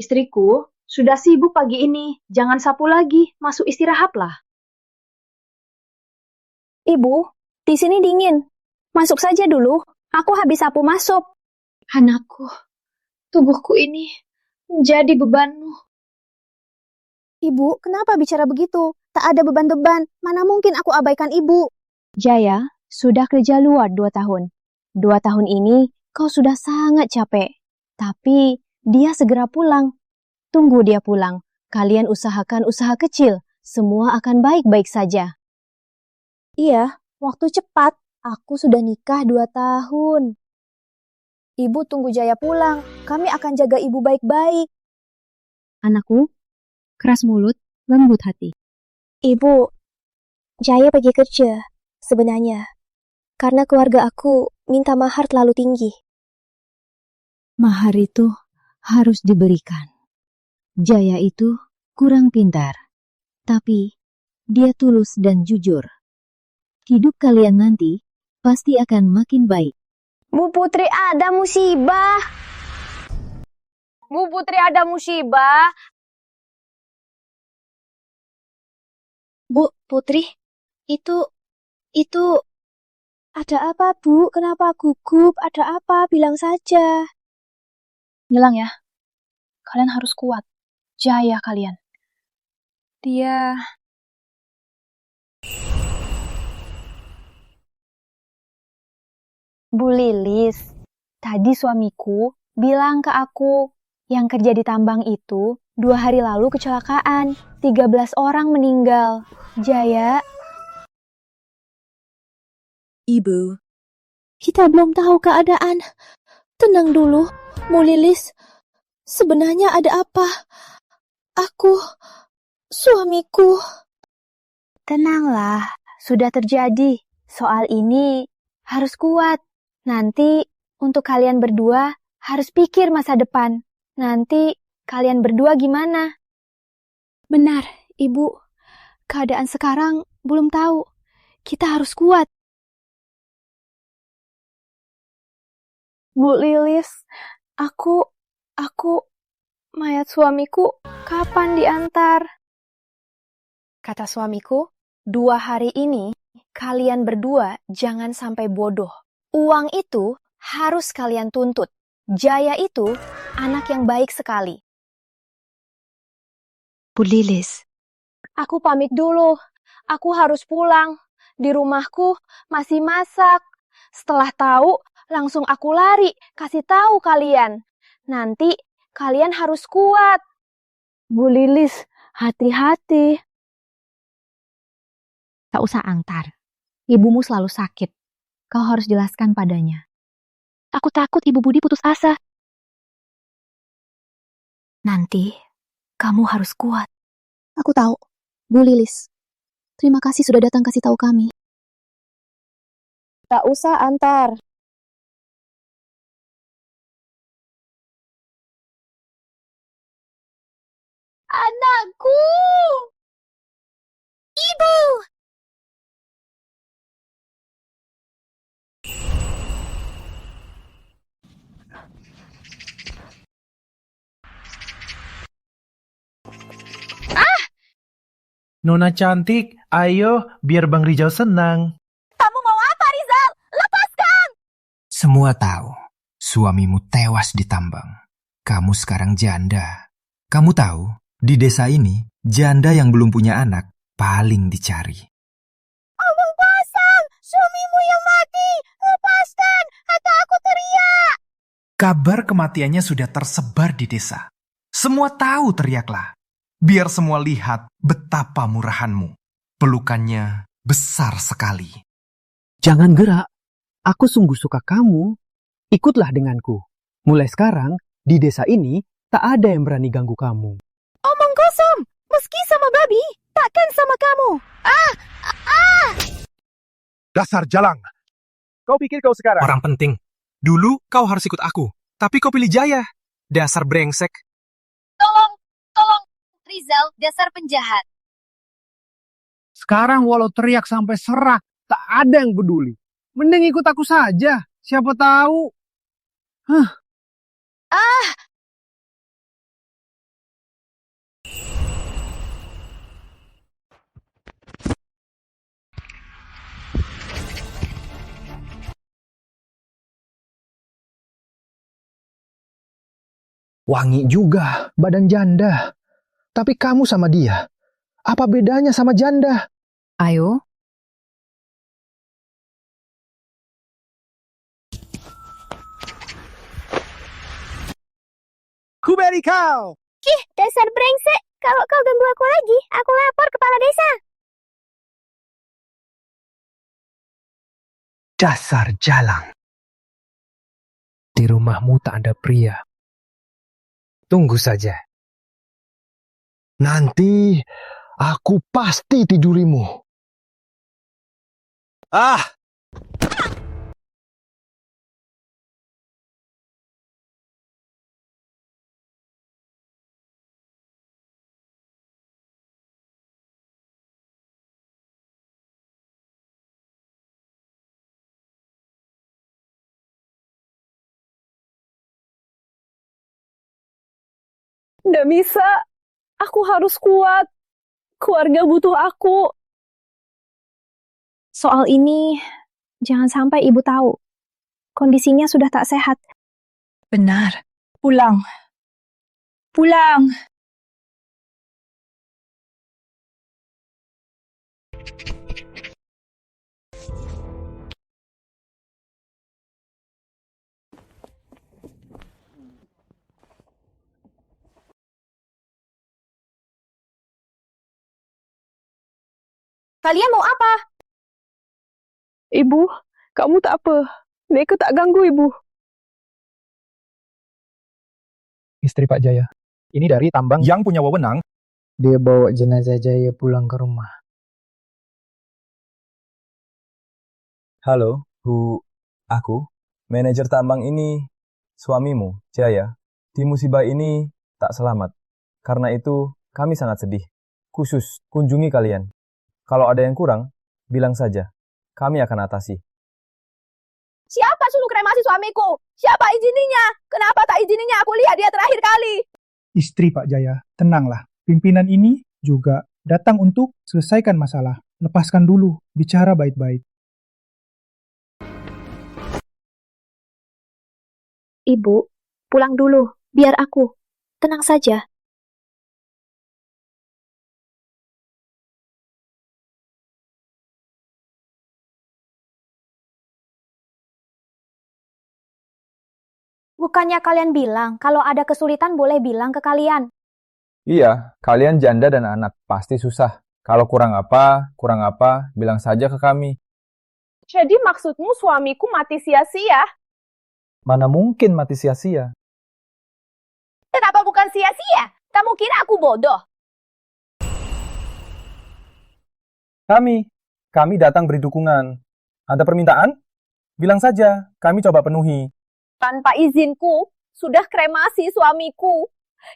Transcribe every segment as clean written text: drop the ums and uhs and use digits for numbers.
Istriku, sudah sibuk pagi ini. Jangan sapu lagi, masuk istirahatlah. Ibu, di sini dingin. Masuk saja dulu. Aku habis sapu masuk. Anakku, tubuhku ini menjadi bebanmu. Ibu, kenapa bicara begitu? Tak ada beban-beban. Mana mungkin aku abaikan ibu? Jaya, sudah kerja luar 2 tahun. 2 tahun ini kau sudah sangat capek. Tapi dia segera pulang. Tunggu dia pulang. Kalian usahakan usaha kecil. Semua akan baik-baik saja. Iya, waktu cepat. Aku sudah nikah 2 tahun. Ibu tunggu Jaya pulang. Kami akan jaga ibu baik-baik. Anakku, keras mulut, lembut hati. Ibu, Jaya pergi kerja, sebenarnya. Karena keluarga aku minta mahar terlalu tinggi. Mahar itu harus diberikan. Jaya itu kurang pintar, tapi dia tulus dan jujur. Hidup kalian nanti pasti akan makin baik. Bu Putri ada musibah. Bu Putri ada musibah. Bu Putri, itu ada apa, Bu? Kenapa gugup? Ada apa? Bilang saja. Ngilang ya, kalian harus kuat. Jaya kalian. Dia... Bu Lilis, tadi suamiku bilang ke aku yang kerja di tambang itu 2 hari lalu kecelakaan. 13 orang meninggal. Jaya, Ibu, kita belum tahu keadaan. Tenang dulu, Bu Lilis. Sebenarnya ada apa? Aku, suamiku. tenanglah. Sudah terjadi. Soal ini harus kuat. Nanti untuk kalian berdua harus pikir masa depan. Nanti kalian berdua gimana? Benar, Ibu. Keadaan sekarang belum tahu. Kita harus kuat. Bu Lilis, aku, mayat suamiku kapan diantar? Kata suamiku, 2 hari ini kalian berdua jangan sampai bodoh. Uang itu harus kalian tuntut. Jaya itu anak yang baik sekali. Bu Lilis, Aku pamit dulu. Aku harus pulang. Di rumahku masih masak. Setelah tahu, langsung aku lari kasih tahu kalian. Nanti kalian harus kuat. Bu Lilis, hati-hati. tak usah angtar. Ibumu selalu sakit. Kau harus jelaskan padanya. Aku takut Ibu Budi putus asa. Nanti, kamu harus kuat. Aku tahu, Bu Lilis. Terima kasih sudah datang kasih tahu kami. Tak usah antar. Anakku! Ibu! Nona cantik, ayo biar Bang Rizal senang. Kamu mau apa, Rizal? Lepaskan! Semua tahu, suamimu tewas di tambang. Kamu sekarang janda. Kamu tahu, di desa ini, janda yang belum punya anak paling dicari. Omong kosong! Suamimu yang mati! Lepaskan! Atau aku teriak! Kabar kematiannya sudah tersebar di desa. Semua tahu, teriaklah. Biar semua lihat betapa murahanmu. Pelukannya besar sekali. Jangan gerak. Aku sungguh suka kamu. Ikutlah denganku. Mulai sekarang, di desa ini, tak ada yang berani ganggu kamu. Omong kosong! Meski sama babi, takkan sama kamu! Dasar jalang. Kau pikir kau sekarang? Orang penting. Dulu kau harus ikut aku, tapi kau pilih Jaya. Dasar brengsek. Tolong, Rizal, dasar penjahat. Sekarang walau teriak sampai serak, tak ada yang peduli. Mending ikut aku saja. Siapa tahu. Wangi juga badan janda. Tapi kamu sama dia, apa bedanya sama janda? Ayo, Kuberi kau! Dasar brengsek, kalau kau ganggu aku lagi, aku lapor kepala desa. Dasar jalang. Di rumahmu tak ada pria. Tunggu saja. Nanti aku pasti tidurimu. Ah! Nggak bisa, aku harus kuat. Keluarga butuh aku. Soal ini, jangan sampai ibu tahu. Kondisinya sudah tak sehat. Benar. Pulang. Pulang. Kalian mau apa? Ibu, kamu tak apa. Mereka tak ganggu ibu. Istri Pak Jaya. Ini dari tambang. Yang punya wewenang, Dia bawa jenazah Jaya pulang ke rumah. Halo, Bu. Aku, manajer tambang ini, suamimu, Jaya. Di musibah ini tak selamat. Karena itu, kami sangat sedih. Khusus, kunjungi kalian. Kalau ada yang kurang, bilang saja. Kami akan atasi. Siapa suruh kremasi suamiku? Siapa izininya? Kenapa tak izininya aku lihat dia terakhir kali? Istri Pak Jaya, tenanglah. Pimpinan ini juga datang untuk selesaikan masalah. Lepaskan dulu, bicara baik-baik. Ibu, pulang dulu. Biar aku. Tenang saja. Bukannya kalian bilang, kalau ada kesulitan boleh bilang ke kalian. Iya, kalian janda dan anak, pasti susah. Kalau kurang apa, bilang saja ke kami. Jadi maksudmu suamiku mati sia-sia? Mana mungkin mati sia-sia? Kenapa bukan sia-sia? Kamu kira aku bodoh? Kami datang beri dukungan. Ada permintaan? Bilang saja, kami coba penuhi. Tanpa izinku, sudah kremasi suamiku.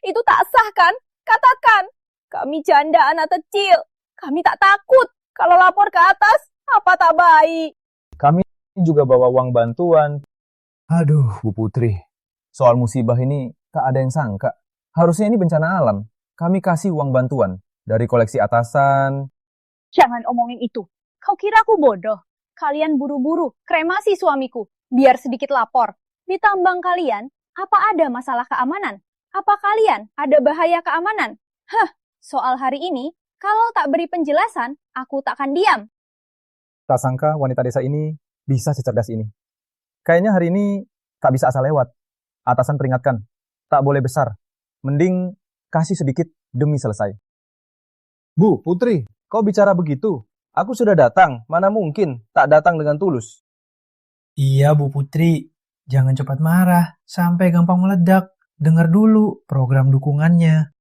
Itu tak sah kan? Katakan, kami janda anak kecil. Kami tak takut. Kalau lapor ke atas, apa tak baik? Kami juga bawa uang bantuan. Aduh, Bu Putri. Soal musibah ini, tak ada yang sangka. Harusnya ini bencana alam. Kami kasih uang bantuan. Dari koleksi atasan. Jangan omongin itu. Kau kira aku bodoh? Kalian buru-buru kremasi suamiku, biar sedikit lapor. Di tambang kalian, apa ada masalah keamanan? Apa kalian ada bahaya keamanan? Soal hari ini, kalau tak beri penjelasan, aku takkan diam. Tak sangka wanita desa ini bisa secerdas ini. Kayaknya hari ini tak bisa asal lewat. Atasan peringatkan, tak boleh besar. Mending kasih sedikit demi selesai. Bu, Putri, kau bicara begitu? Aku sudah datang, mana mungkin tak datang dengan tulus. Iya, Bu Putri. Jangan cepat marah, sampai gampang meledak. Dengar dulu program dukungannya.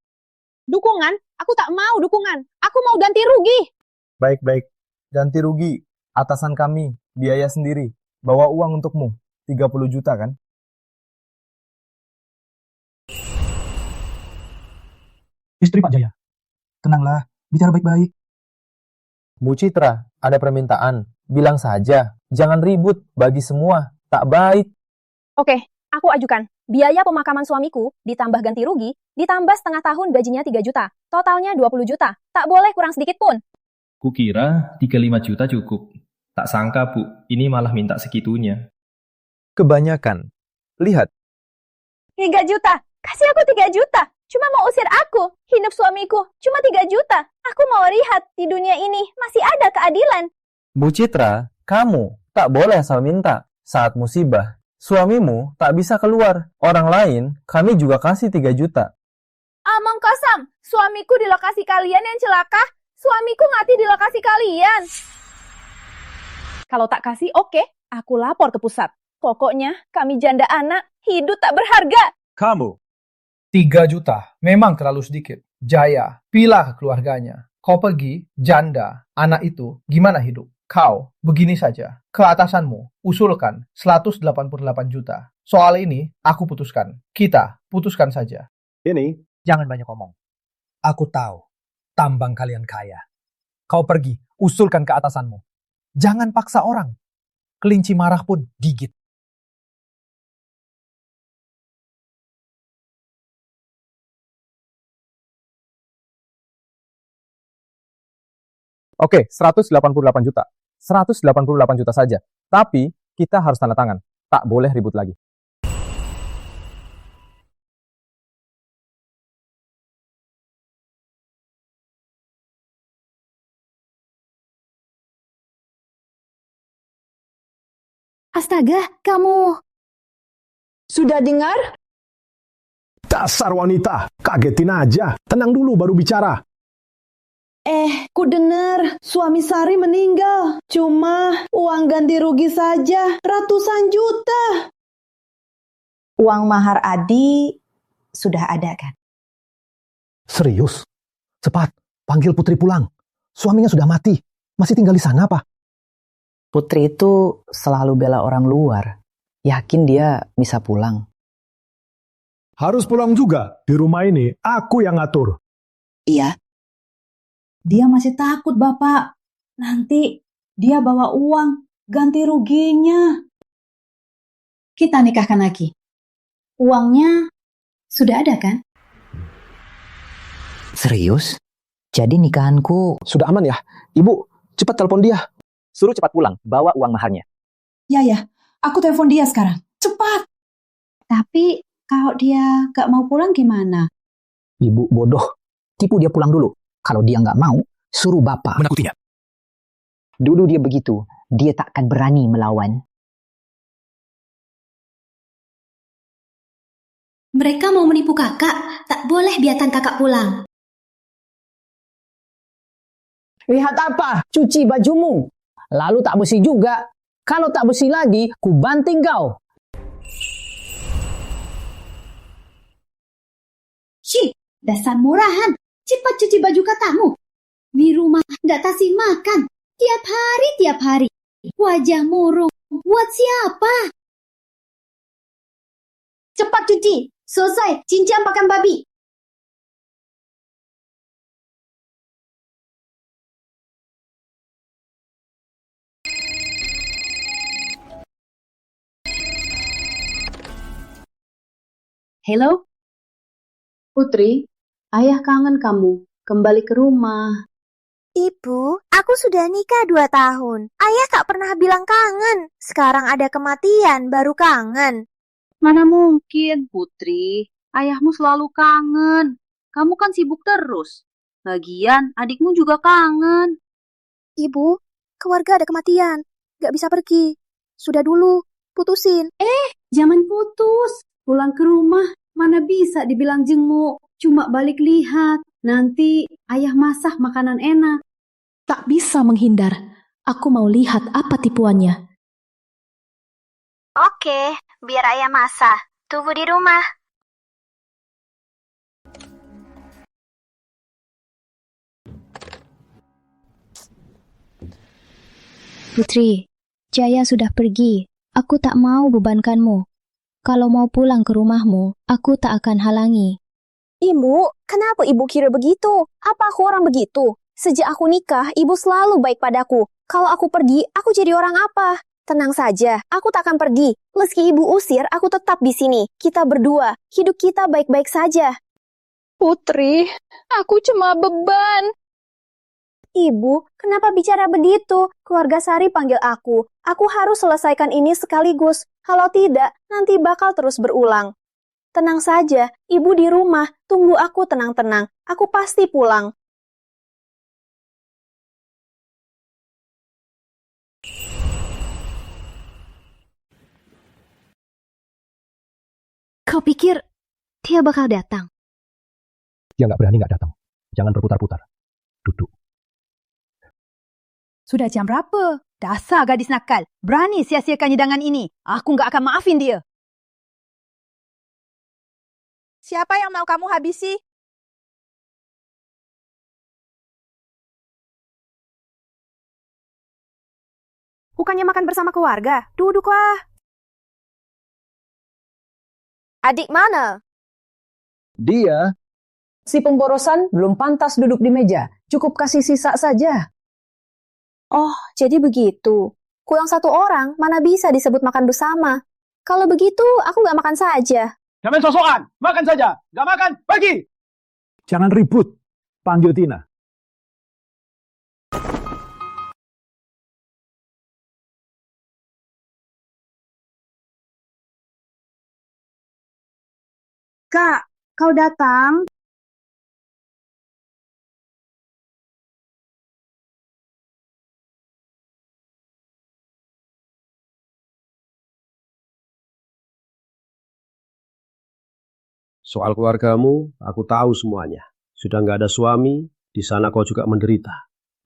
Dukungan? Aku tak mau dukungan. Aku mau ganti rugi. Baik-baik, ganti rugi. Atasan kami, biaya sendiri. Bawa uang untukmu, 30 juta kan? Istri Pak Jaya, tenanglah, bicara baik-baik. Bu Citra, ada permintaan. Bilang saja, jangan ribut, bagi semua. Tak baik. Oke, aku ajukan. Biaya pemakaman suamiku, ditambah ganti rugi, ditambah setengah tahun gajinya 3 juta. Totalnya 20 juta. Tak boleh kurang sedikit pun. Kukira 35 juta cukup. Tak sangka, Bu, ini malah minta segitunya. Kebanyakan. Lihat. 3 juta. Kasih aku 3 juta. Cuma mau usir aku. Hidup suamiku cuma 3 juta. Aku mau lihat di dunia ini masih ada keadilan. Bu Citra, kamu tak boleh asal minta. Saat musibah, suamimu tak bisa keluar. Orang lain, kami juga kasih 3 juta. Omong kosong. Suamiku di lokasi kalian yang celaka. Suamiku mati di lokasi kalian. Kalau tak kasih, oke. Aku lapor ke pusat. Pokoknya kami janda anak hidup tak berharga. Kamu. 3 juta. Memang terlalu sedikit. Jaya, pilah ke keluarganya. Kau pergi, janda, anak itu, gimana hidup? Kau, begini saja. Ke atasanmu, usulkan 188 juta. Soal ini, aku putuskan. Kita, putuskan saja. Ini, jangan banyak ngomong. Aku tahu, tambang kalian kaya. Kau pergi, usulkan ke atasanmu. Jangan paksa orang. Kelinci marah pun gigit. Oke, 188 juta. 188 juta saja. Tapi, kita harus tanda tangan. Tak boleh ribut lagi. Astaga, kamu... Sudah dengar? Dasar wanita, kagetin aja. Tenang dulu baru bicara. Ku dengar suami Sari meninggal. Cuma uang ganti rugi saja ratusan juta. Uang mahar Adi sudah ada kan? Serius? Cepat, panggil Putri pulang. Suaminya sudah mati. Masih tinggal di sana apa? Putri itu selalu bela orang luar. Yakin dia bisa pulang. Harus pulang juga. Di rumah ini aku yang ngatur. Iya. Dia masih takut, Bapak. Nanti dia bawa uang ganti ruginya. Kita nikahkan lagi. Uangnya sudah ada kan? Serius? Jadi nikahanku... Sudah aman ya? Ibu, cepat telepon dia. Suruh cepat pulang, bawa uang maharnya. Ya, aku telepon dia sekarang. Cepat! Tapi kalau dia gak mau pulang gimana? Ibu bodoh. Tipu dia pulang dulu. Kalau dia nggak mau, suruh bapak. Menakutinya. Dulu dia begitu, dia tak akan berani melawan. Mereka mau menipu kakak, tak boleh biarkan kakak pulang. Lihat apa? Cuci bajumu. Lalu tak bersih juga. Kalau tak bersih lagi, ku banting kau. Syih, dasar murahan. Cepat cuci baju katamu. Di rumah nggak kasih makan. Tiap hari. Wajah murung. Buat siapa? Cepat cuci. Selesai. Cincang pakan babi. Halo? Putri? Ayah kangen kamu. Kembali ke rumah. Ibu, aku sudah nikah 2 tahun. Ayah tak pernah bilang kangen. Sekarang ada kematian, baru kangen. Mana mungkin, Putri. Ayahmu selalu kangen. Kamu kan sibuk terus. Lagian, adikmu juga kangen. Ibu, keluarga ada kematian. Gak bisa pergi. Sudah dulu, putusin. Jangan putus. Pulang ke rumah, mana bisa dibilang jenguk. Cuma balik lihat. Nanti ayah masak makanan enak. Tak bisa menghindar. Aku mau lihat apa tipuannya. Oke, biar ayah masak. Tunggu di rumah. Putri, Jaya sudah pergi. Aku tak mau bebankanmu. Kalau mau pulang ke rumahmu, aku tak akan halangi. Ibu, kenapa ibu kira begitu? Apa aku orang begitu? Sejak aku nikah, ibu selalu baik padaku. Kalau aku pergi, aku jadi orang apa? Tenang saja, aku tak akan pergi. Meski ibu usir, aku tetap di sini. Kita berdua, hidup kita baik-baik saja. Putri, aku cuma beban. Ibu, kenapa bicara begitu? Keluarga Sari panggil aku. Aku harus selesaikan ini sekaligus. Kalau tidak, nanti bakal terus berulang. Tenang saja, ibu di rumah. Tunggu aku tenang-tenang. Aku pasti pulang. Kau pikir dia bakal datang? Dia nggak berani nggak datang. Jangan berputar-putar. Duduk. Sudah jam berapa? Dasar gadis nakal. Berani sia-siakan hidangan ini. Aku nggak akan maafin dia. Siapa yang mau kamu habisi? Bukannya makan bersama keluarga? Duduklah. Adik mana? Dia. Si pemborosan belum pantas duduk di meja. Cukup kasih sisa saja. Oh, jadi begitu. Kurang satu orang, mana bisa disebut makan bersama. Kalau begitu, aku nggak makan saja. Jangan sosokan, makan saja. Nggak makan, pergi. Jangan ribut. Panggil Tina. Kak, kau datang? Soal keluargamu, aku tahu semuanya. Sudah nggak ada suami, di sana kau juga menderita.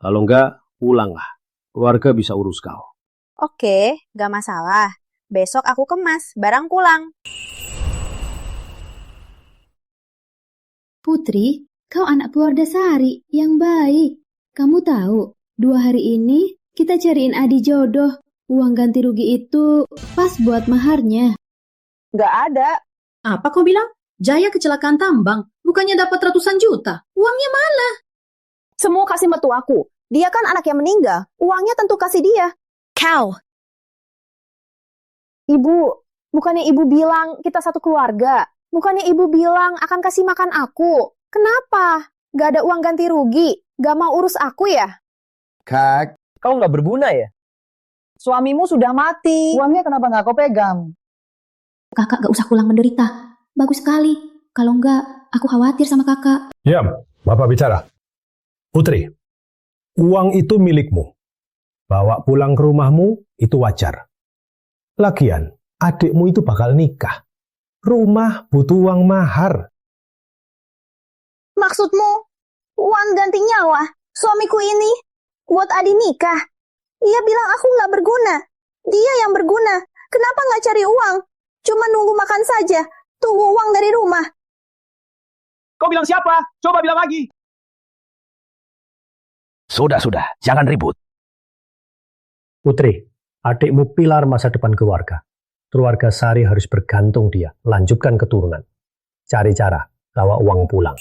Kalau nggak, pulanglah. Keluarga bisa urus kau. Oke, nggak masalah. Besok aku kemas, barang pulang. Putri, kau anak keluarga Sari yang baik. Kamu tahu, 2 hari ini kita cariin Adi jodoh. Uang ganti rugi itu pas buat maharnya. Nggak ada. Apa kau bilang? Jaya kecelakaan tambang. Bukannya dapat ratusan juta. Uangnya mana? Semua kasih mertuaku. Dia kan anak yang meninggal. Uangnya tentu kasih dia. Kau. Ibu, bukannya ibu bilang kita satu keluarga? Bukannya ibu bilang akan kasih makan aku? Kenapa? Gak ada uang ganti rugi? Gak mau urus aku ya? Kak, kau nggak berguna ya? Suamimu sudah mati. Uangnya kenapa nggak kau pegang? Kakak gak usah pulang menderita. Bagus sekali. Kalau enggak, aku khawatir sama kakak. Diam, Bapak bicara. Putri, uang itu milikmu. Bawa pulang ke rumahmu, itu wajar. Lagian, adikmu itu bakal nikah. Rumah butuh uang mahar. Maksudmu, uang ganti nyawa suamiku ini buat Adi nikah? Ia bilang aku nggak berguna. Dia yang berguna. Kenapa nggak cari uang? Cuma nunggu makan saja. Tunggu uang dari rumah. Kau bilang siapa? Coba bilang lagi. Sudah, jangan ribut. Putri, adikmu pilar masa depan keluarga. Keluarga Sari harus bergantung dia. Lanjutkan keturunan. Cari cara, bawa uang pulang.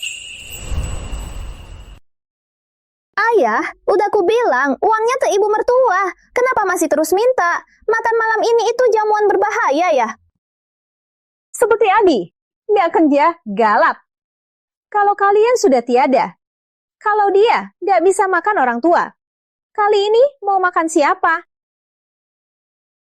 Ayah, udah ku bilang, uangnya ke ibu mertua. Kenapa masih terus minta? Makan malam ini itu jamuan berbahaya ya? Seperti Adi, biarkan dia galak. Kalau kalian sudah tiada, kalau dia nggak bisa makan orang tua, kali ini mau makan siapa?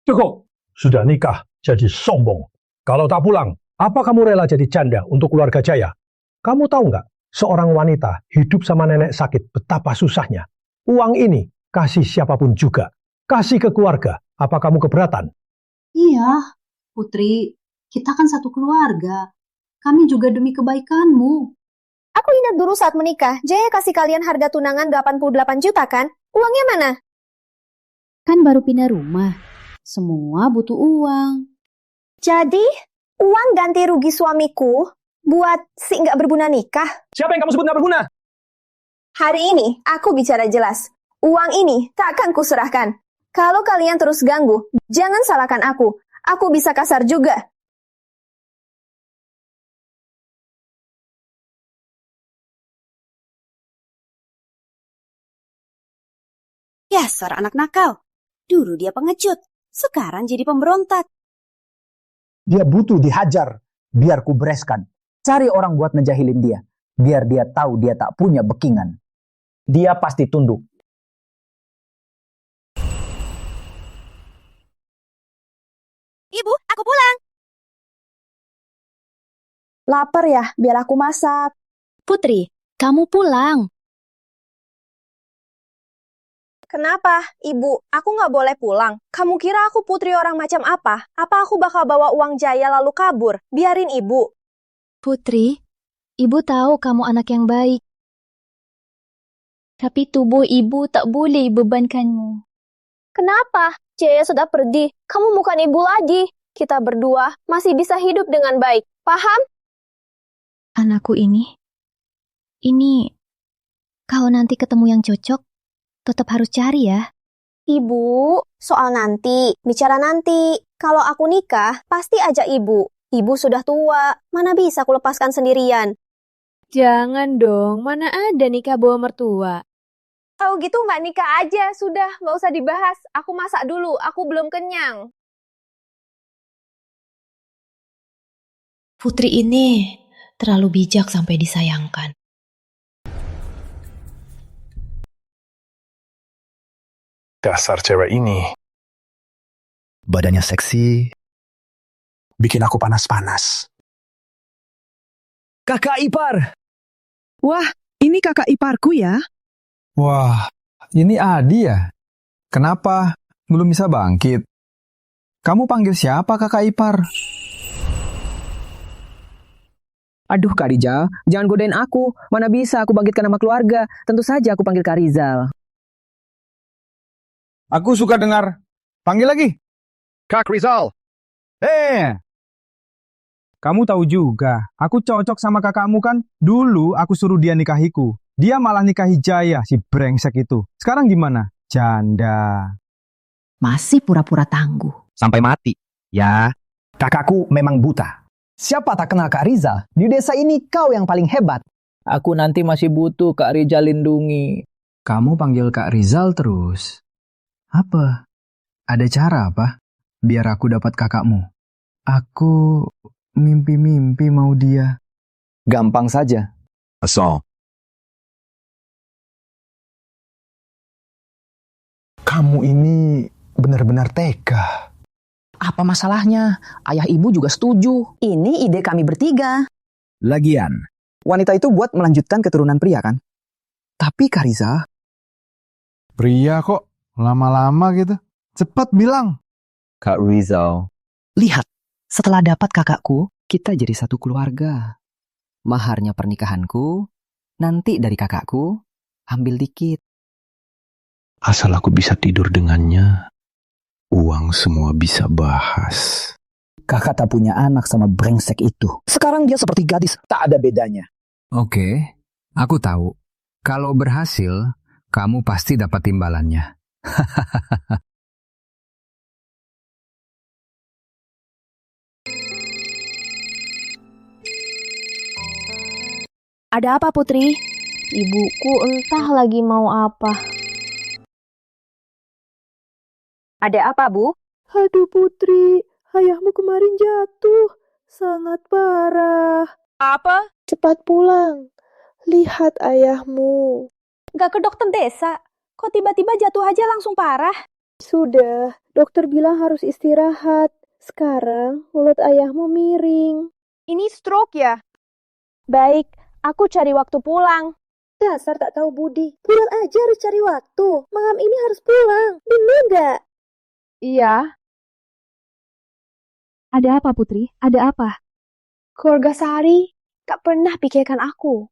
Cukup, sudah nikah, jadi sombong. Kalau tak pulang, apa kamu rela jadi janda untuk keluarga Jaya? Kamu tahu nggak, seorang wanita hidup sama nenek sakit betapa susahnya. Uang ini kasih siapapun juga. Kasih ke keluarga. Apa kamu keberatan? Iya, Putri. Kita kan satu keluarga. Kami juga demi kebaikanmu. Aku ingat dulu saat menikah, Jaya kasih kalian harga tunangan 88 juta kan? Uangnya mana? Kan baru pindah rumah. Semua butuh uang. Jadi, uang ganti rugi suamiku buat si nggak berguna nikah? Siapa yang kamu sebut nggak berguna? Hari ini, aku bicara jelas. Uang ini tak akan kuserahkan. Kalau kalian terus ganggu, jangan salahkan aku. Aku bisa kasar juga. Dasar anak nakal. Dulu dia pengecut, sekarang jadi pemberontak. Dia butuh dihajar, biar ku bereskan. Cari orang buat ngejahilin dia, biar dia tahu dia tak punya bekingan. Dia pasti tunduk. Ibu, aku pulang. Lapar ya, biar aku masak. Putri, kamu pulang. Kenapa, Ibu? Aku nggak boleh pulang. Kamu kira aku putri orang macam apa? Apa aku bakal bawa uang Jaya lalu kabur? Biarin Ibu. Putri, Ibu tahu kamu anak yang baik. Tapi tubuh Ibu tak boleh bebankanmu. Kenapa? Jaya sudah pergi. Kamu bukan ibu lagi. Kita berdua masih bisa hidup dengan baik. Paham? Anakku ini, kalau nanti ketemu yang cocok, tetap harus cari ya. Ibu, soal nanti, bicara nanti. Kalau aku nikah, pasti ajak ibu. Ibu sudah tua, mana bisa aku lepaskan sendirian. Jangan dong, mana ada nikah bawa mertua. Kalau gitu nggak nikah aja, sudah, nggak usah dibahas. Aku masak dulu, aku belum kenyang. Putri ini terlalu bijak sampai disayangkan. Dasar cewek ini. Badannya seksi. Bikin aku panas-panas. Kakak ipar. Wah, ini kakak iparku ya. Wah, ini Adi ya? Kenapa belum bisa bangkit? Kamu panggil siapa kakak ipar? Aduh Kak Rizal, jangan godain aku. Mana bisa aku bangkitkan nama keluarga. Tentu saja aku panggil Kak Rizal. Aku suka dengar. Panggil lagi. Kak Rizal. Kamu tahu juga, aku cocok sama kakakmu kan? Dulu aku suruh dia nikahiku. Dia malah nikahi Jaya, si brengsek itu. Sekarang gimana? Janda. Masih pura-pura tangguh. Sampai mati. Ya, kakakku memang buta. Siapa tak kenal Kak Rizal? Di desa ini kau yang paling hebat. Aku nanti masih butuh Kak Rizal lindungi. Kamu panggil Kak Rizal terus. Apa? Ada cara apa? Biar aku dapat kakakmu. Aku mimpi-mimpi mau dia. Gampang saja. Asal. Kamu ini benar-benar tega. Apa masalahnya? Ayah ibu juga setuju. Ini ide kami bertiga. Lagian, Wanita itu buat melanjutkan keturunan pria kan? Tapi Kak Rizal. Pria kok lama-lama gitu. Cepat bilang. Kak Rizal. Lihat, setelah dapat kakakku, kita jadi satu keluarga. Maharnya pernikahanku, nanti dari kakakku, ambil dikit. Asal aku bisa tidur dengannya, uang semua bisa bahas. Kakak tak punya anak sama brengsek itu. Sekarang dia seperti gadis, tak ada bedanya. Oke, aku tahu. Kalau berhasil, kamu pasti dapat imbalannya. Ada apa, Putri? Ibuku entah lagi mau apa. Ada apa, Bu? Aduh Putri, ayahmu kemarin jatuh. Sangat parah. Apa? Cepat pulang. Lihat ayahmu. Nggak ke dokter desa? Kok tiba-tiba jatuh aja langsung parah? Sudah, dokter bilang harus istirahat. Sekarang mulut ayahmu miring. Ini stroke ya? Baik, aku cari waktu pulang. Dasar tak tahu budi. Pulang aja harus cari waktu. Malam ini harus pulang. Bener nggak? Iya. Ada apa, Putri? Ada apa? Keluarga Sari tak pernah pikirkan aku.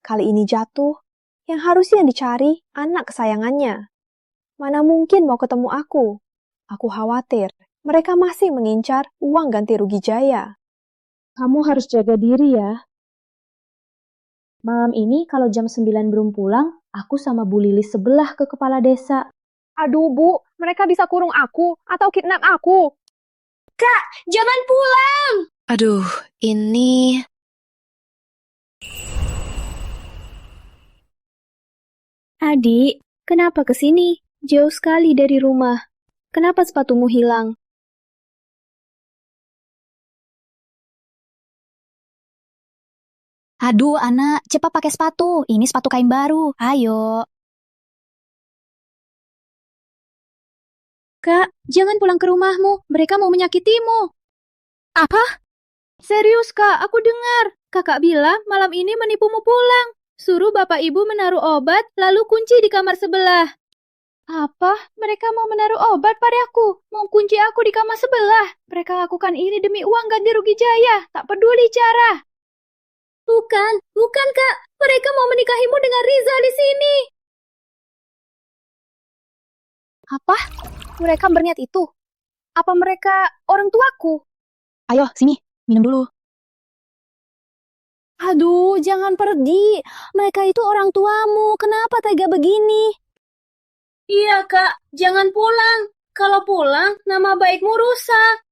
Kali ini jatuh, yang harusnya dicari anak kesayangannya. Mana mungkin mau ketemu aku? Aku khawatir mereka masih mengincar uang ganti rugi Jaya. Kamu harus jaga diri ya. Malam ini kalau jam 9 belum pulang, aku sama Bu Lilis sebelah ke kepala desa. Aduh, Bu, mereka bisa kurung aku atau kidnap aku. Kak, jangan pulang! Aduh, ini... Adik, kenapa kesini? Jauh sekali dari rumah. Kenapa sepatumu hilang? Aduh, anak, cepat pakai sepatu. Ini sepatu kain baru. Ayo. Kak, jangan pulang ke rumahmu. Mereka mau menyakitimu. Apa? Serius, Kak, aku dengar. Kakak bilang malam ini menipumu pulang. Suruh bapak ibu menaruh obat, lalu kunci di kamar sebelah. Apa? Mereka mau menaruh obat padaku? Mau kunci aku di kamar sebelah? Mereka lakukan ini demi uang ganti rugi Jaya. Tak peduli cara. Bukan, Kak. Mereka mau menikahimu dengan Rizal di sini. Apa? Mereka berniat itu? Apa mereka orang tuaku? Ayo, sini, minum dulu. Aduh, jangan pergi. Mereka itu orang tuamu. Kenapa tega begini? Iya, Kak. Jangan pulang. Kalau pulang, nama baikmu rusak.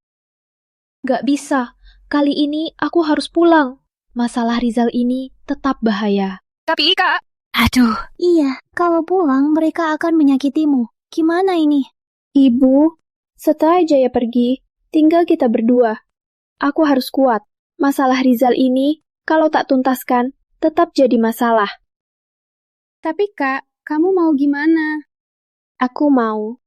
Gak bisa. Kali ini aku harus pulang. Masalah Rizal ini tetap bahaya. Tapi, Kak. Aduh. Iya, kalau pulang mereka akan menyakitimu. Gimana ini? Ibu, setelah Jaya pergi, tinggal kita berdua. Aku harus kuat. Masalah Rizal ini, kalau tak tuntaskan, tetap jadi masalah. Tapi Kak, kamu mau gimana? Aku mau.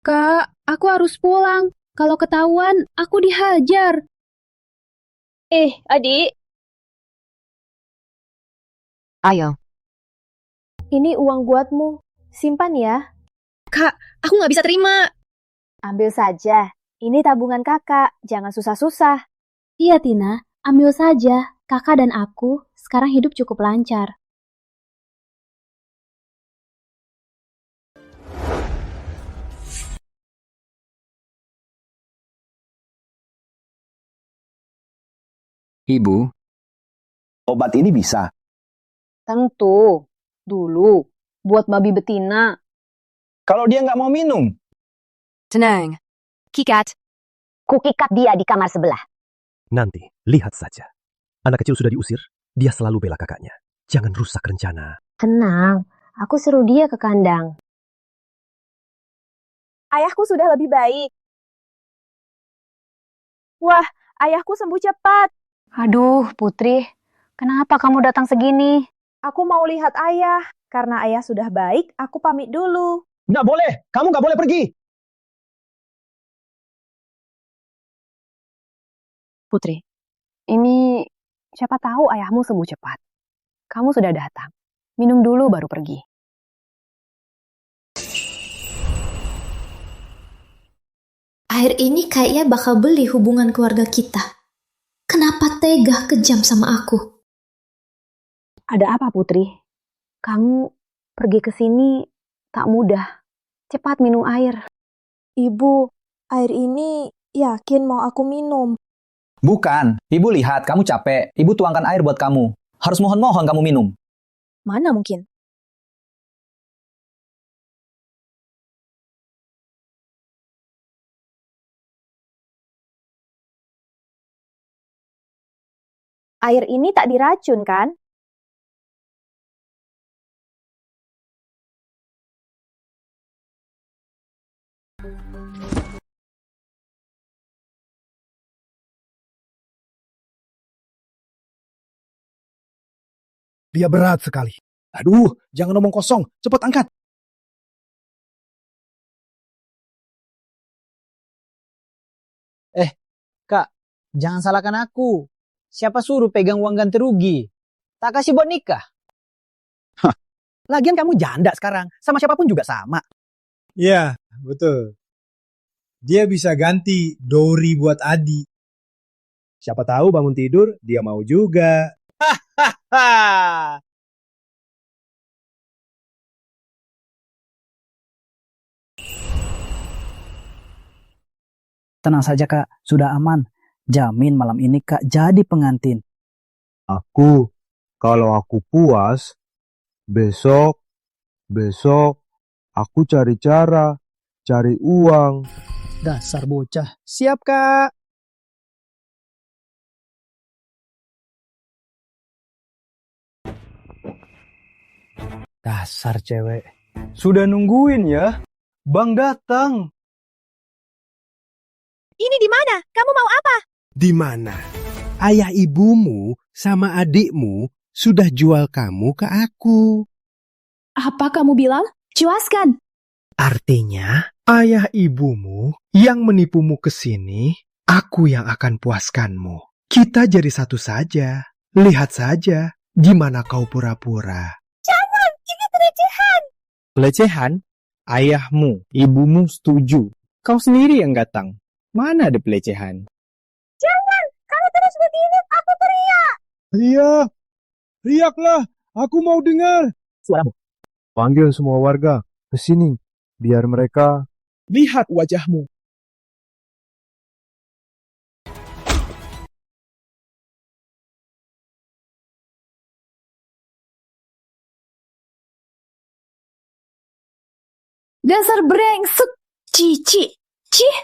Kak, aku harus pulang. Kalau ketahuan, aku dihajar. Adik. Ayo. Ini uang buatmu. Simpan ya. Kak, aku nggak bisa terima. Ambil saja. Ini tabungan kakak. Jangan susah-susah. Iya, Tina. Ambil saja. Kakak dan aku sekarang hidup cukup lancar. Ibu, Obat ini bisa. Tentu. Dulu. Buat babi betina. Kalau dia nggak mau minum. Tenang. Kikat. Kukikat dia di kamar sebelah. Nanti, lihat saja. Anak kecil sudah diusir, dia selalu bela kakaknya. Jangan rusak rencana. Tenang. Aku suruh dia ke kandang. Ayahku sudah lebih baik. Wah, ayahku sembuh cepat. Aduh, Putri. Kenapa kamu datang segini? Aku mau lihat ayah. Karena ayah sudah baik, aku pamit dulu. Nggak boleh. Kamu nggak boleh pergi. Putri, ini siapa tahu ayahmu sembuh cepat. Kamu sudah datang. Minum dulu baru pergi. Air ini kayaknya bakal beli hubungan keluarga kita. Kenapa tega kejam sama aku? Ada apa, Putri? Kamu pergi ke sini tak mudah. Cepat minum air. Ibu, air ini yakin mau aku minum. Bukan. Ibu lihat, kamu capek. Ibu tuangkan air buat kamu. Harus mohon-mohon kamu minum. Mana mungkin? Air ini tak diracun, kan? Dia berat sekali. Aduh, jangan ngomong kosong. Cepat angkat. Kak, jangan salahkan aku. Siapa suruh pegang uang ganti rugi? Tak kasih buat nikah. Lagian kamu janda sekarang. Sama siapapun juga sama. Iya, betul. Dia bisa ganti dori buat Adi. Siapa tahu bangun tidur, dia mau juga. Tenang saja Kak, sudah aman. Jamin malam ini Kak jadi pengantin. Kalau aku puas, besok aku cari cara, cari uang. Dasar bocah. Siap, Kak. Dasar cewek. Sudah nungguin ya. Bang datang. Ini di mana? Kamu mau apa? Di mana? Ayah ibumu sama adikmu sudah jual kamu ke aku. Apa kamu bilang? Jelaskan. Artinya, ayah ibumu yang menipumu ke sini, aku yang akan puaskanmu. Kita jadi satu saja. Lihat saja, gimana kau pura-pura. Jangan, ini pelecehan. Pelecehan? Ayahmu, ibumu setuju. Kau sendiri yang datang. Mana ada pelecehan? Jangan, kalau terus begini, aku teriak. Teriak! Teriaklah, aku mau dengar. Suaramu. Panggil semua warga ke sini, biar mereka lihat wajahmu. Dasar brengsek, cici, cih.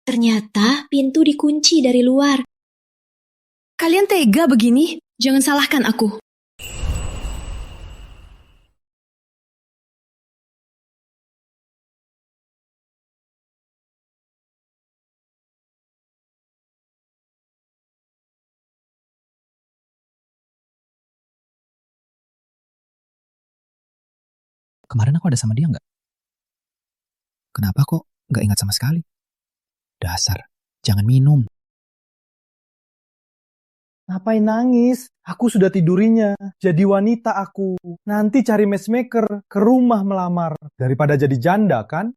Ternyata pintu dikunci dari luar. Kalian tega begini? Jangan salahkan aku. Kemarin aku ada sama dia nggak? Kenapa kok nggak ingat sama sekali? Dasar, jangan minum. Ngapain nangis? Aku sudah tidurinya. Jadi wanita aku. Nanti cari matchmaker ke rumah melamar. Daripada jadi janda, kan?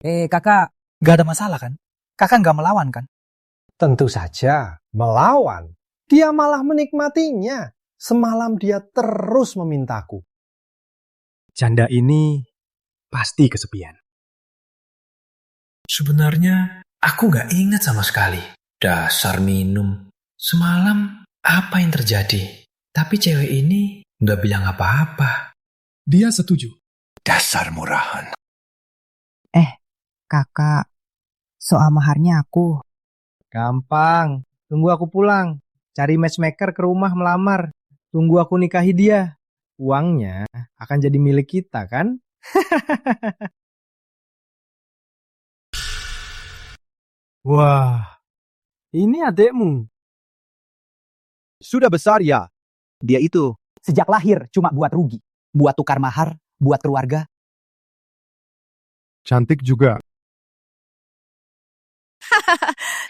Kakak, gak ada masalah kan? Kakak gak melawan kan? Tentu saja, melawan. Dia malah menikmatinya. Semalam dia terus memintaku. Janda ini pasti kesepian. Sebenarnya aku gak ingat sama sekali. Dasar minum. Semalam apa yang terjadi? Tapi cewek ini gak bilang apa-apa. Dia setuju. Dasar murahan. Kakak, soal maharnya aku. Gampang. Tunggu aku pulang. Cari matchmaker ke rumah melamar. Tunggu aku nikahi dia. Uangnya akan jadi milik kita, kan? Wah, ini adekmu. Sudah besar ya? Dia itu. Sejak lahir cuma buat rugi. Buat tukar mahar, buat keluarga. cantik juga.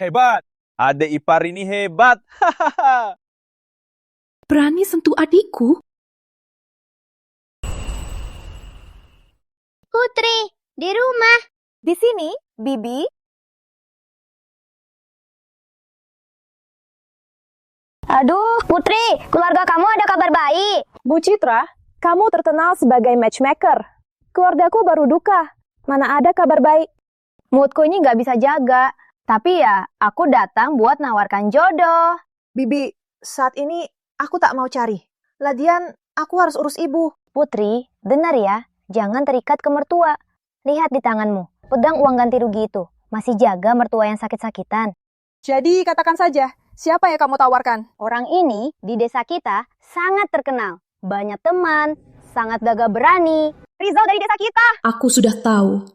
Hebat. Adek ipar ini hebat. Berani sentuh adikku? Putri, di rumah. Di sini, Bibi. Aduh, Putri, keluarga kamu ada kabar baik. Bu Citra, kamu terkenal sebagai matchmaker. Keluargaku baru duka. Mana ada kabar baik? Moodku ini gak bisa jaga. Tapi ya, aku datang buat nawarkan jodoh. Bibi, saat ini aku tak mau cari. Lagian, aku harus urus ibu. Putri, dengar ya, jangan terikat ke mertua. Lihat di tanganmu, pedang uang ganti rugi itu. Masih jaga mertua yang sakit-sakitan. Jadi, katakan saja, siapa yang kamu tawarkan? Orang ini di desa kita sangat terkenal. Banyak teman, sangat gagah berani. Rizal dari desa kita. Aku sudah tahu.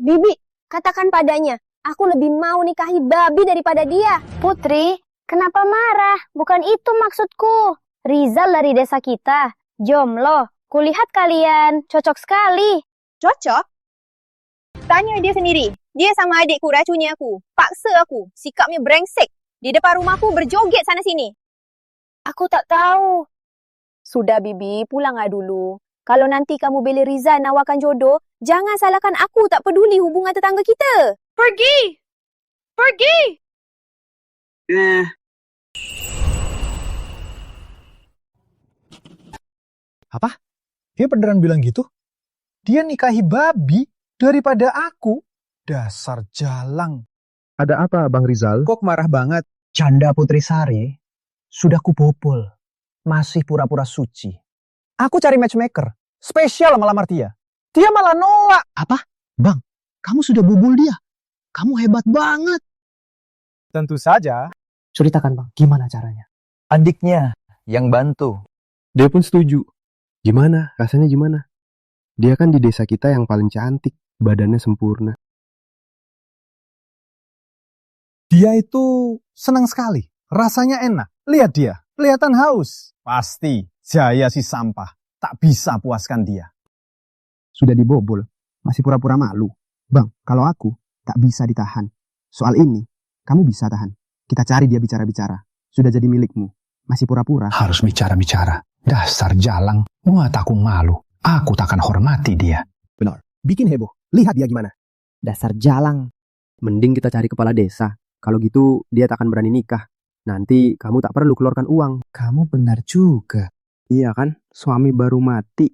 Bibi, katakan padanya, aku lebih mau nikahi babi daripada dia. Putri, kenapa marah? Bukan itu maksudku. Rizal dari desa kita. Jomblo, kulihat kalian cocok sekali. Cocok? Tanya dia sendiri. Dia sama adikku racuni aku. Paksa aku. Sikapnya brengsek. Di depan rumahku berjoget sana-sini. Aku tak tahu. Sudah, Bibi, pulang dulu. Kalau nanti kamu bela Rizal nawarkan jodoh, jangan salahkan aku tak peduli hubungan tetangga kita. Pergi! Pergi! Apa? Dia beneran bilang gitu? Dia nikahi babi daripada aku? Dasar jalang. Ada apa, Bang Rizal? Kok marah banget? Canda Putri Sari sudah kubobol. masih pura-pura suci. Aku cari matchmaker, spesial melamar dia. Dia malah nolak. Apa? Bang, kamu sudah bubul dia. Kamu hebat banget. Tentu saja. Ceritakan bang, gimana caranya? Adiknya yang bantu. Dia pun setuju. Gimana? Rasanya gimana? Dia kan di desa kita yang paling cantik. Badannya sempurna. Dia itu senang sekali. Rasanya enak. Lihat dia. Kelihatan haus. Pasti Jaya si sampah. Tak bisa puaskan dia. Sudah dibobol. Masih pura-pura malu. Bang, kalau aku tak bisa ditahan. Soal ini, kamu bisa tahan. Kita cari dia bicara-bicara. Sudah jadi milikmu. Masih pura-pura. Harus bicara-bicara. Dasar jalang. Muat aku malu. Aku takkan hormati dia. Benar. Bikin heboh. Lihat dia gimana. Dasar jalang. Mending kita cari kepala desa. Kalau gitu dia tak akan berani nikah. Nanti kamu tak perlu keluarkan uang. Kamu benar juga. Iya kan? Suami baru mati.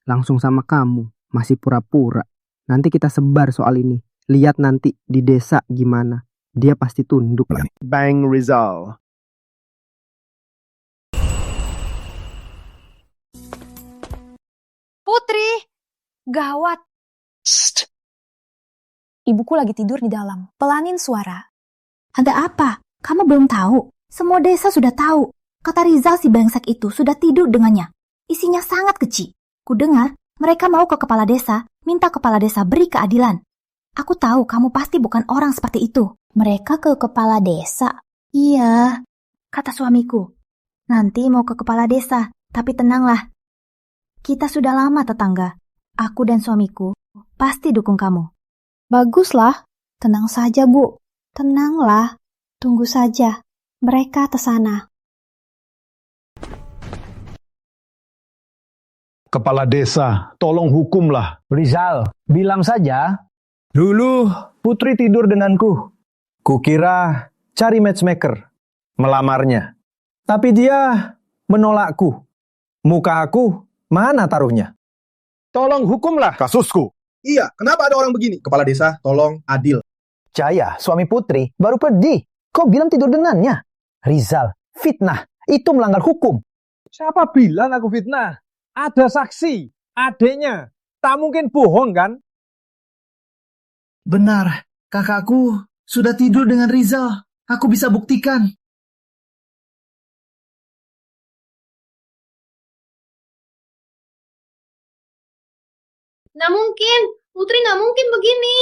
Langsung sama kamu. Masih pura-pura. Nanti kita sebar soal ini. Lihat nanti di desa gimana. Dia pasti tunduk. Bang Rizal. Putri, gawat. Shh. Ibuku lagi tidur di dalam. Pelanin suara. Ada apa? Kamu belum tahu? Semua desa sudah tahu. Kata Rizal si brengsek itu sudah tidur dengannya. Isinya sangat kecil. Kudengar mereka mau ke kepala desa, minta kepala desa beri keadilan. Aku tahu kamu pasti bukan orang seperti itu. Mereka ke kepala desa? Iya, kata suamiku. Nanti mau ke kepala desa, tapi tenanglah. Kita sudah lama tetangga. Aku dan suamiku pasti dukung kamu. Baguslah. Tenang saja, Bu. Tenanglah. Tunggu saja. Mereka ke sana. Kepala desa, tolong hukumlah. Rizal, bilang saja. Dulu Putri tidur denganku. Kukira cari matchmaker, melamarnya. Tapi dia menolakku. Muka aku mana taruhnya? Tolong hukumlah kasusku. Iya, kenapa ada orang begini? Kepala desa, tolong adil. Jaya, suami Putri, baru pergi. Kau bilang tidur dengannya. Rizal, fitnah. Itu melanggar hukum. Siapa bilang aku fitnah? Ada saksi, adiknya. Tak mungkin bohong kan? Benar, kakakku sudah tidur dengan Rizal. Aku bisa buktikan. Nggak mungkin. Putri nggak mungkin begini.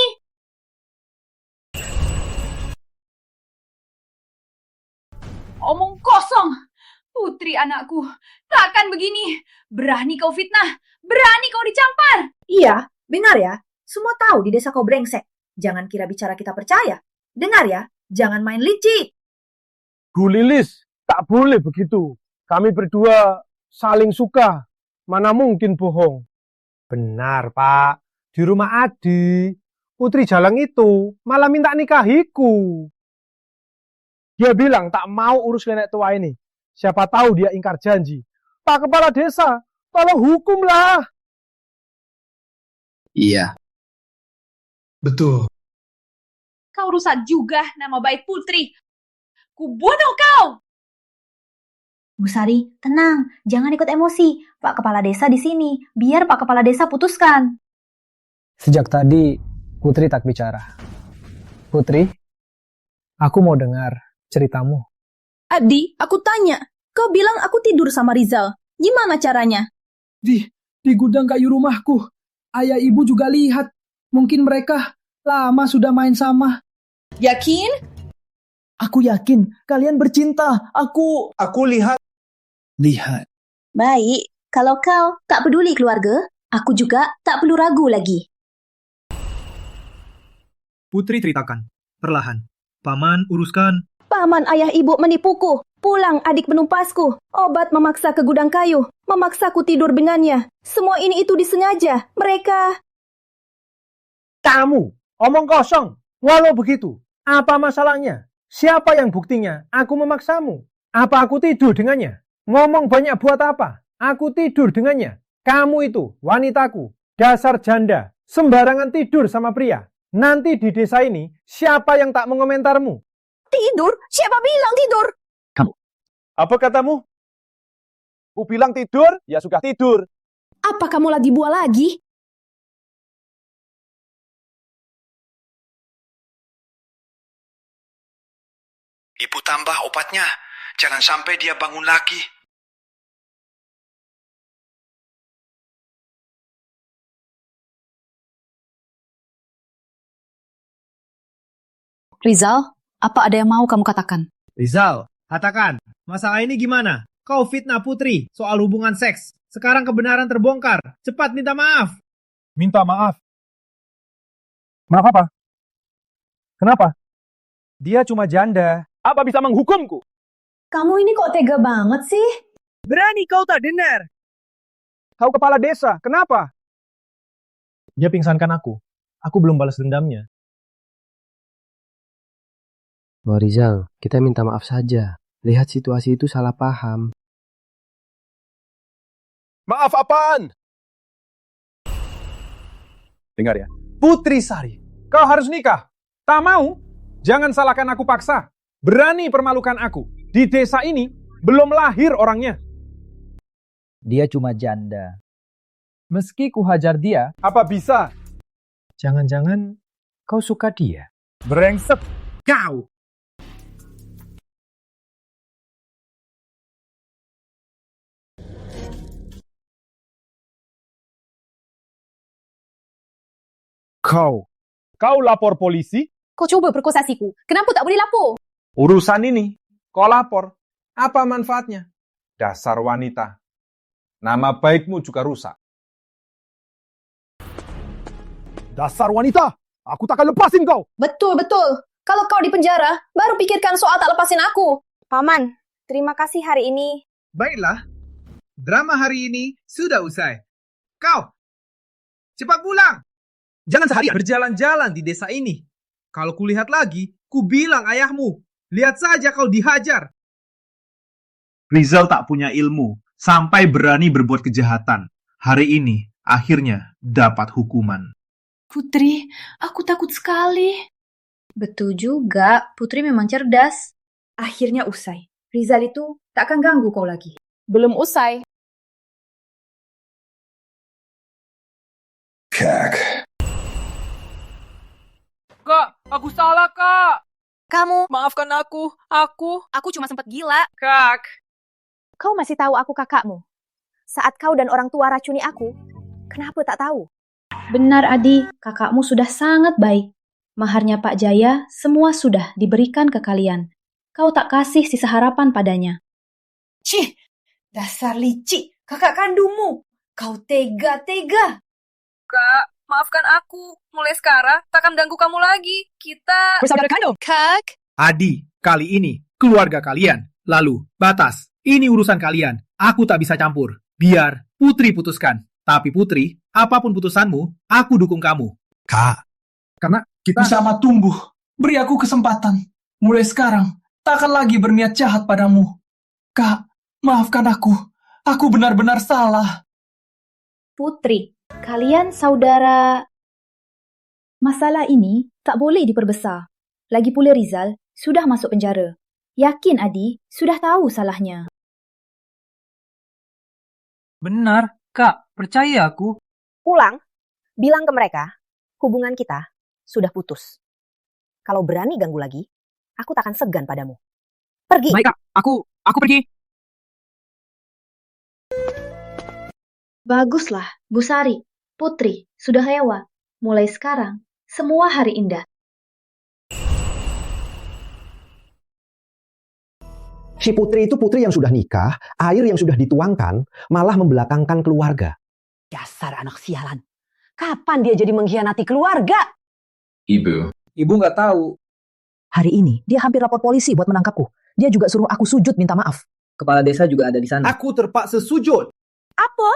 Omong kosong. Putri anakku, takkan begini. Berani kau fitnah. Berani kau dicampar. Iya, dengar ya. Semua tahu di desa kau brengsek. Jangan kira bicara kita percaya. Dengar ya, jangan main licik. Bu Lilis, tak boleh begitu. Kami berdua saling suka. Mana mungkin bohong. Benar, Pak. Di rumah Adi, Putri Jalang itu malah minta nikahiku. Dia bilang tak mau urus nenek tua ini. Siapa tahu dia ingkar janji. Pak Kepala Desa, tolong hukumlah. Iya. Betul. Kau rusak juga nama baik Putri. Kubunuh kau. Bu Sari, tenang. Jangan ikut emosi. Pak Kepala Desa di sini. Biar Pak Kepala Desa putuskan. Sejak tadi, Putri tak bicara. Putri, aku mau dengar ceritamu. Adi, aku tanya. Kau bilang aku tidur sama Rizal. Gimana caranya? Di gudang kayu rumahku. Ayah ibu juga lihat. Mungkin mereka lama sudah main sama. Yakin? Aku yakin kalian bercinta. Aku lihat. Lihat. Baik, kalau kau tak peduli keluarga, aku juga tak perlu ragu lagi. Putri ceritakan, perlahan. Paman uruskan. Paman ayah ibu menipuku. Pulang adik penumpasku. Obat memaksa ke gudang kayu. Memaksaku tidur dengannya. Semua ini itu disengaja. Mereka... Kamu, omong kosong. Walau begitu, apa masalahnya? Siapa yang buktinya? Aku memaksamu. Apa aku tidur dengannya? Ngomong banyak buat apa? Aku tidur dengannya. Kamu itu, wanitaku. Dasar janda. Sembarangan tidur sama pria. Nanti di desa ini, siapa yang tak mengomentarmu? Tidur? Siapa bilang tidur? Kamu. Apa katamu? Ku bilang tidur, ya sudah tidur. Apa kamu lagi buah lagi? Ibu tambah obatnya. Jangan sampai dia bangun lagi. Rizal, apa ada yang mau kamu katakan? Rizal, katakan, masalah ini gimana? Kau fitnah Putri soal hubungan seks. Sekarang kebenaran terbongkar. Cepat minta maaf. Minta maaf. Maaf apa? Kenapa? Dia cuma janda. Apa bisa menghukumku? Kamu ini kok tega banget sih? Berani kau tak dengar? Kau kepala desa, kenapa? Dia pingsankan aku. Aku belum balas dendamnya. Wah Rizal, kita minta maaf saja. Lihat situasi itu salah paham. Maaf apaan? Dengar ya. Putri Sari, kau harus nikah. Tak mau? Jangan salahkan aku paksa. Berani permalukan aku. Di desa ini belum lahir orangnya. Dia cuma janda. Meski ku hajar dia, apa bisa? Jangan-jangan kau suka dia? Brengsek. Kau. Kau lapor polisi? Kau coba perkosasiku. Kenapa tak boleh lapor? Urusan ini, kau lapor. Apa manfaatnya? Dasar wanita. Nama baikmu juga rusak. Dasar wanita, aku takkan lepasin kau. Betul. Kalau kau di penjara, baru pikirkan soal tak lepasin aku. Paman, terima kasih hari ini. Baiklah, drama hari ini sudah usai. Kau, cepat pulang. Jangan seharian berjalan-jalan di desa ini. Kalau kulihat lagi, ku bilang ayahmu. Lihat saja kau dihajar. Rizal tak punya ilmu, sampai berani berbuat kejahatan. Hari ini, akhirnya dapat hukuman. Putri, aku takut sekali. Betul juga, Putri memang cerdas. Akhirnya usai. Rizal itu tak akan ganggu kau lagi. Belum usai. Kak, aku salah, Kak. Kamu, Maafkan aku. aku cuma sempat gila. Kak. Kau masih tahu aku kakakmu. Saat kau dan orang tua racuni aku, kenapa tak tahu? Benar, Adi. Kakakmu sudah sangat baik. Maharnya Pak Jaya, semua sudah diberikan ke kalian. Kau tak kasih sisa harapan padanya. Cih, dasar licik. Kakak kandungmu. Kau tega-tega. Kak, maafkan aku. Mulai sekarang, takkan ganggu kamu lagi. Kita bersaudara kandung. Kak. Adi, kali ini keluarga kalian. Lalu, batas. Ini urusan kalian. Aku tak bisa campur. Biar Putri putuskan. Tapi Putri, apapun putusanmu, aku dukung kamu. Kak, Karena kita bersama tumbuh. Beri aku kesempatan. Mulai sekarang, tak akan lagi berniat jahat padamu. Kak, maafkan aku. Aku benar-benar salah. Putri, kalian saudara. Masalah ini tak boleh diperbesar. Lagi pula Rizal sudah masuk penjara. Yakin Adi sudah tahu salahnya. Benar, Kak. Percaya aku. Pulang, bilang ke mereka, hubungan kita sudah putus. Kalau berani ganggu lagi, aku tak akan segan padamu. Pergi. Baik, Kak. Aku pergi. Baguslah, Bu Sari, Putri, sudah lewat. Mulai sekarang, semua hari indah. Si Putri itu putri yang sudah nikah, air yang sudah dituangkan, malah membelakangkan keluarga. Dasar anak sialan. Kapan dia jadi mengkhianati keluarga? Ibu nggak tahu. Hari ini dia hampir lapor polisi buat menangkapku. Dia juga suruh aku sujud minta maaf. Kepala desa juga ada di sana. Aku terpaksa sujud. Apa?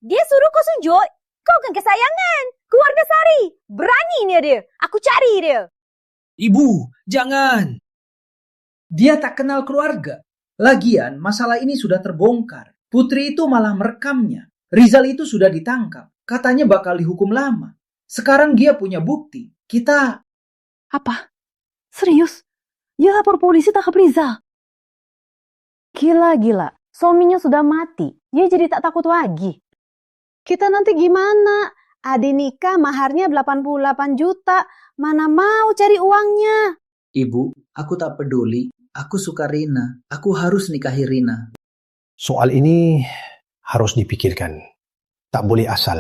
Dia suruh kau sujud? Kau kan kesayangan. Keluarga Sari. Beraninya dia. Aku cari dia. Ibu, jangan. Dia tak kenal keluarga. Lagian, masalah ini sudah terbongkar. Putri itu malah merekamnya. Rizal itu sudah ditangkap. Katanya bakal dihukum lama. Sekarang dia punya bukti. Kita... Apa? Serius? Dia lapor polisi tangkap Rizal? Gila. Suaminya sudah mati, dia jadi tak takut lagi. Kita nanti gimana? Adi nikah maharnya 88 juta, mana mau cari uangnya? Ibu, aku tak peduli. Aku suka Rina. Aku harus nikahi Rina. Soal ini harus dipikirkan. Tak boleh asal.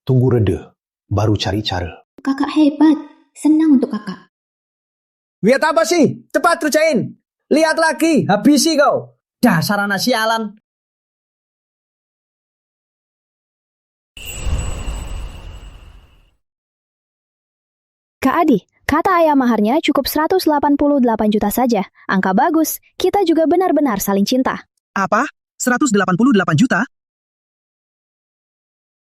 Tunggu reda, baru cari cara. Kakak hebat. Senang untuk kakak. Lihat apa sih? Cepat kerjain. Lihat lagi, habisi kau. Dasar anak sialan. Kak Adi, kata ayah maharnya cukup 188 juta saja. Angka bagus, kita juga benar-benar saling cinta. Apa? 188 juta?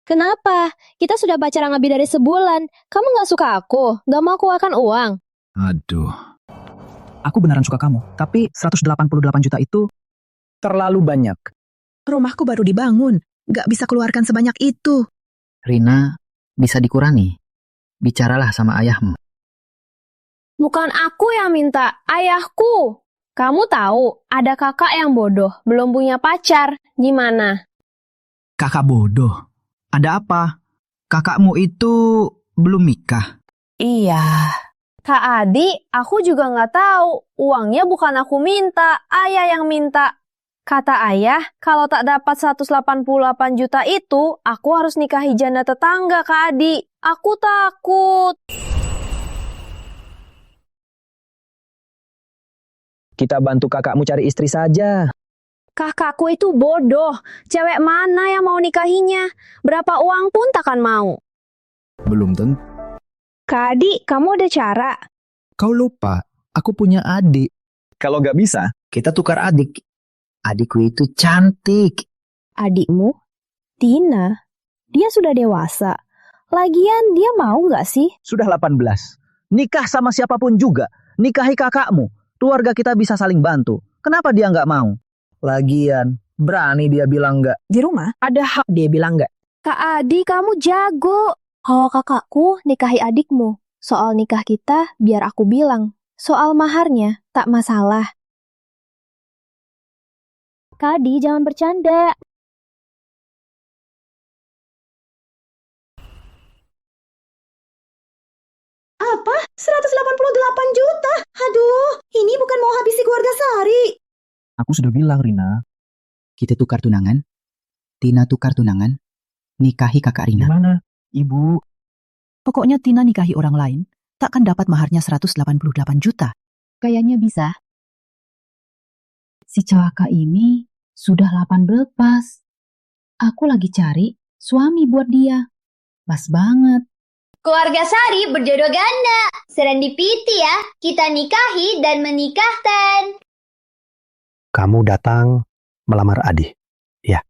Kenapa? Kita sudah pacaran lebih dari sebulan. Kamu gak suka aku? Gak mau aku akan uang? Aduh. Aku beneran suka kamu, tapi 188 juta itu terlalu banyak. Rumahku baru dibangun, gak bisa keluarkan sebanyak itu. Rina, bisa dikurangi. Bicaralah sama ayahmu. Bukan aku yang minta, ayahku. Kamu tahu, ada kakak yang bodoh, belum punya pacar. Gimana? Kakak bodoh? Ada apa? Kakakmu itu belum nikah? Iya. Kak Adi, aku juga nggak tahu. Uangnya bukan aku minta, ayah yang minta. Kata ayah, kalau tak dapat 188 juta itu, aku harus nikahi janda tetangga, Kak Adi. Aku takut. Kita bantu kakakmu cari istri saja. Kakakku itu bodoh. Cewek mana yang mau nikahinya? Berapa uang pun takkan mau. Belum tentu. Kak Adi, kamu ada cara? Kau lupa, aku punya adik. Kalau nggak bisa, kita tukar adik. Adikku itu cantik. Adikmu? Tina? Dia sudah dewasa. Lagian dia mau nggak sih? Sudah 18. Nikah sama siapapun juga. Nikahi kakakmu. Keluarga kita bisa saling bantu. Kenapa dia nggak mau? Lagian, berani dia bilang nggak. Di rumah, ada hak dia bilang nggak. Kak Adi, kamu jago. Kalau kakakku, nikahi adikmu. Soal nikah kita, biar aku bilang. Soal maharnya, tak masalah. Kak Adi, jangan bercanda. Apa? 188 juta? Aduh, ini bukan mau habisi keluarga Sari. Aku sudah bilang, Rina. Kita tukar tunangan. Tina tukar tunangan. Nikahi kakak Rina. Gimana? Ibu. Pokoknya Tina nikahi orang lain, takkan dapat maharnya 188 juta. Kayaknya bisa. Si celaka ini sudah 18. Aku lagi cari suami buat dia. Pas banget. Keluarga Sari berjodoh ganda. Serendipity ya, kita nikahi dan menikahkan. Kamu datang melamar Adi. Ya.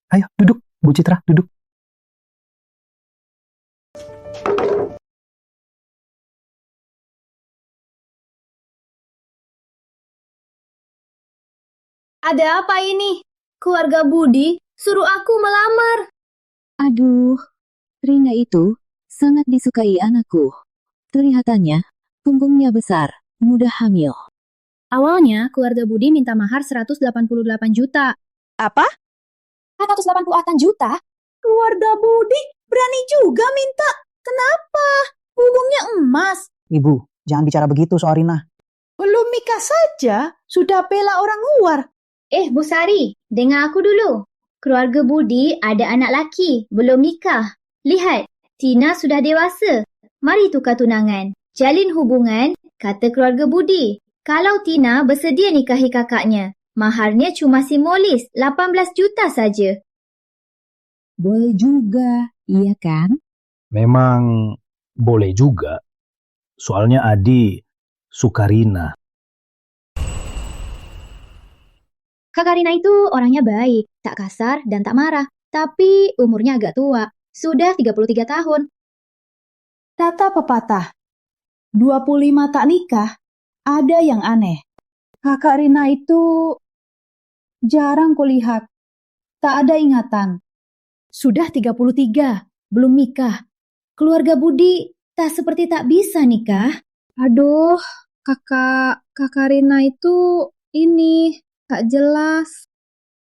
Ayo, duduk. Bu Citra, duduk. Ada apa ini? Keluarga Budi suruh aku melamar. Aduh, Rina itu sangat disukai anakku. Kelihatannya punggungnya besar, mudah hamil. Awalnya keluarga Budi minta mahar 188 juta. Apa? 188 juta? Keluarga Budi berani juga minta. Kenapa? Punggungnya emas. Ibu, jangan bicara begitu soal Rina. Belum nikah saja, sudah bela orang luar. Bu Sari, dengar aku dulu. Keluarga Budi ada anak laki, belum nikah. Lihat, Tina sudah dewasa. Mari tukar tunangan. Jalin hubungan, kata keluarga Budi. Kalau Tina bersedia nikahi kakaknya, maharnya cuma simbolis, 18 juta saja. Boleh juga, iya kan? Memang boleh juga. Soalnya Adi suka Rina. Kakak Rina itu orangnya baik, tak kasar dan tak marah. Tapi umurnya agak tua, sudah 33 tahun. Kata pepatah, 25 tak nikah, ada yang aneh. Kakak Rina itu jarang kulihat, tak ada ingatan. Sudah 33, belum nikah. Keluarga Budi tak seperti tak bisa nikah. Aduh, kakak Rina itu ini tak jelas.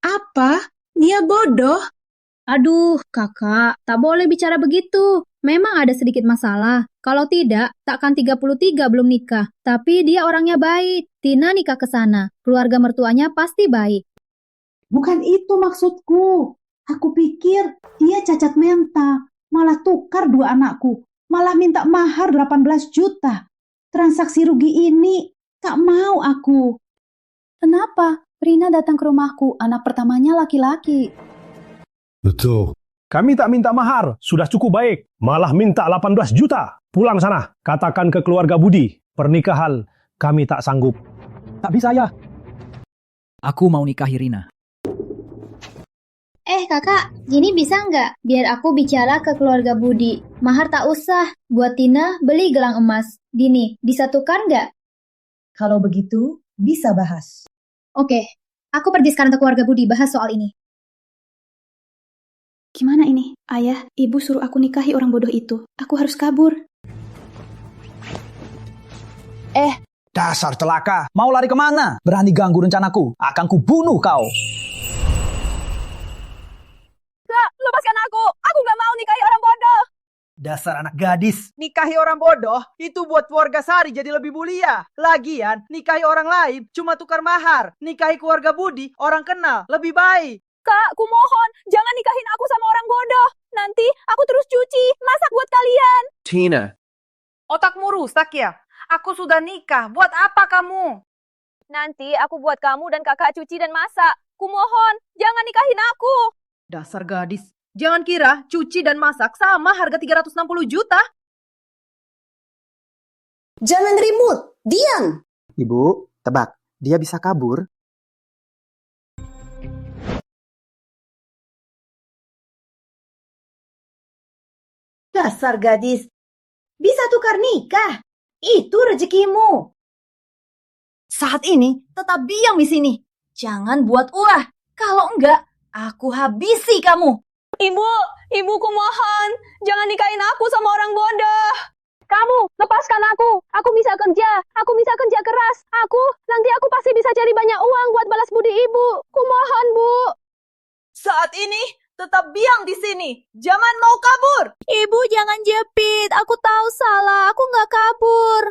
Apa? Dia bodoh? Aduh, kakak, tak boleh bicara begitu. Memang ada sedikit masalah. Kalau tidak, takkan 33 belum nikah. Tapi dia orangnya baik. Tina nikah ke sana. Keluarga mertuanya pasti baik. Bukan itu maksudku. Aku pikir dia cacat mental. Malah tukar 2 anakku. Malah minta mahar 18 juta. Transaksi rugi ini tak mau aku. Kenapa? Rina datang ke rumahku, anak pertamanya laki-laki. Betul. Kami tak minta mahar, sudah cukup baik. Malah minta 18 juta. Pulang sana, katakan ke keluarga Budi. Pernikahan kami tak sanggup. Tak bisa ya. Aku mau nikahi Rina. Kakak, gini bisa nggak? Biar aku bicara ke keluarga Budi. Mahar tak usah. Buat Tina beli gelang emas. Gini, bisa tukar nggak? Kalau begitu, bisa bahas. Oke, aku pergi sekarang ke keluarga Budi bahas soal ini. Gimana ini? Ayah, ibu suruh aku nikahi orang bodoh itu. Aku harus kabur. Dasar celaka. Mau lari kemana? Berani ganggu rencanaku. Akan kubunuh kau. Kak, lepaskan aku. Aku nggak mau nikahi orang bodoh. Dasar anak gadis. Nikahi orang bodoh itu buat keluarga Sari jadi lebih mulia. Lagian, nikahi orang lain cuma tukar mahar. Nikahi keluarga Budi, orang kenal, lebih baik. Kak, ku mohon, jangan nikahin aku sama orang bodoh. Nanti aku terus cuci, masak buat kalian. Tina. Otakmu rusak ya? Aku sudah nikah, buat apa kamu? Nanti aku buat kamu dan kakak cuci dan masak. Ku mohon, jangan nikahin aku. Dasar gadis. Jangan kira cuci dan masak sama harga 360 juta. Jangan ribut, diam. Ibu, tebak, dia bisa kabur? Dasar gadis. Bisa tukar nikah. Itu rezekimu. Saat ini, tetap diam di sini. Jangan buat ulah. Kalau enggak, aku habisi kamu. Ibuku mohon. Jangan nikahin aku sama orang bodoh. Kamu, lepaskan aku. Aku bisa kerja. Aku bisa kerja keras. Nanti aku pasti bisa cari banyak uang buat balas budi ibu. Kumohon, Bu. Saat ini, tetap diam di sini. Jangan mau kabur. Ibu jangan jepit. Aku tahu salah. Aku nggak kabur.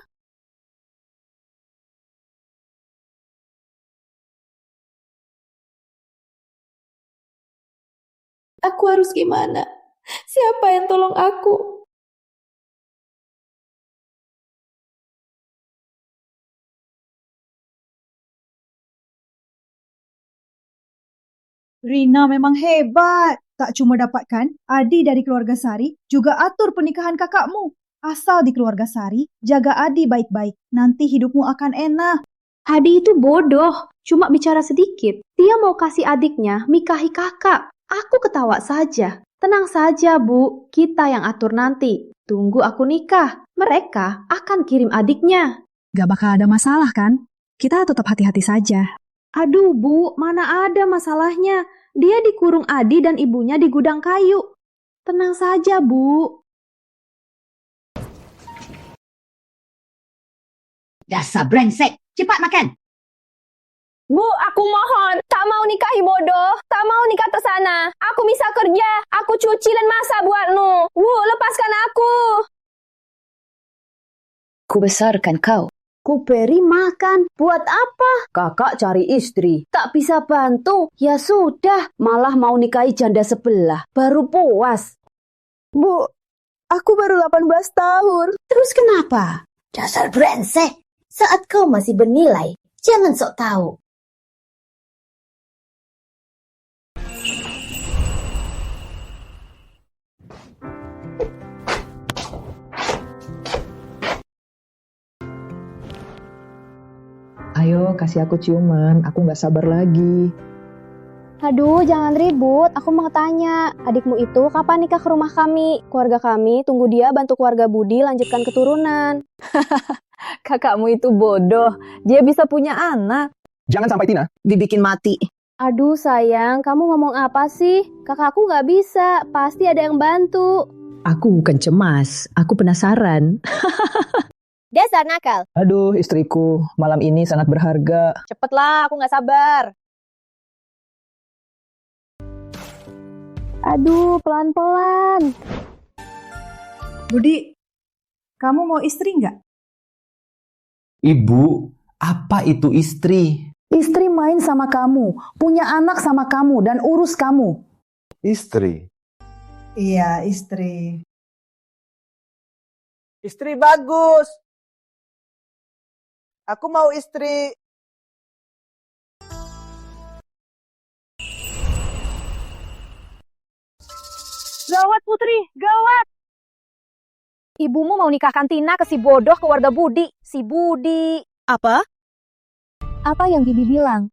Aku harus gimana? Siapa yang tolong aku? Rina memang hebat. Tak cuma dapatkan Adi dari keluarga Sari, juga atur pernikahan kakakmu. Asal di keluarga Sari, jaga Adi baik-baik. Nanti hidupmu akan enak. Adi itu bodoh, cuma bicara sedikit. Dia mau kasih adiknya nikahi kakak. Aku ketawa saja. Tenang saja, Bu. Kita yang atur nanti. Tunggu aku nikah. Mereka akan kirim adiknya. Gak bakal ada masalah kan? Kita tetap hati-hati saja. Aduh, Bu, mana ada masalahnya. Dia dikurung Adi dan ibunya di gudang kayu. Tenang saja, Bu. Dasar brengsek. Cepat makan. Bu, aku mohon. Tak mau nikahi bodoh. Tak mau nikah ke sana. Aku bisa kerja. Aku cuci dan masak buatmu. Bu, lepaskan aku. Ku besarkan kau. Ku beri makan. Buat apa? Kakak cari istri. Tak bisa bantu. Ya sudah. Malah mau nikahi janda sebelah. Baru puas. Bu, aku baru 18 tahun. Terus kenapa? Dasar brengsek. Saat kau masih bernilai, jangan sok tahu. Ayo, kasih aku ciuman. Aku nggak sabar lagi. Aduh, jangan ribut. Aku mau tanya, adikmu itu kapan nikah ke rumah kami? Keluarga kami tunggu dia bantu keluarga Budi lanjutkan keturunan. Kakakmu itu bodoh. Dia bisa punya anak. Jangan sampai Tina dibikin mati. Aduh sayang, kamu ngomong apa sih? Kakakku nggak bisa, pasti ada yang bantu. Aku bukan cemas, aku penasaran. Dasar nakal. Aduh, istriku, malam ini sangat berharga. Cepetlah, aku nggak sabar. Aduh, pelan-pelan. Budi, kamu mau istri nggak? Ibu, apa itu istri? Istri main sama kamu, punya anak sama kamu, dan urus kamu. Istri. Iya, istri. Istri bagus. Aku mau istri. Gawat Putri, gawat. Ibumu mau nikahkan Tina ke si bodoh keluarga Budi. Si Budi. Apa? Apa yang Bibi bilang?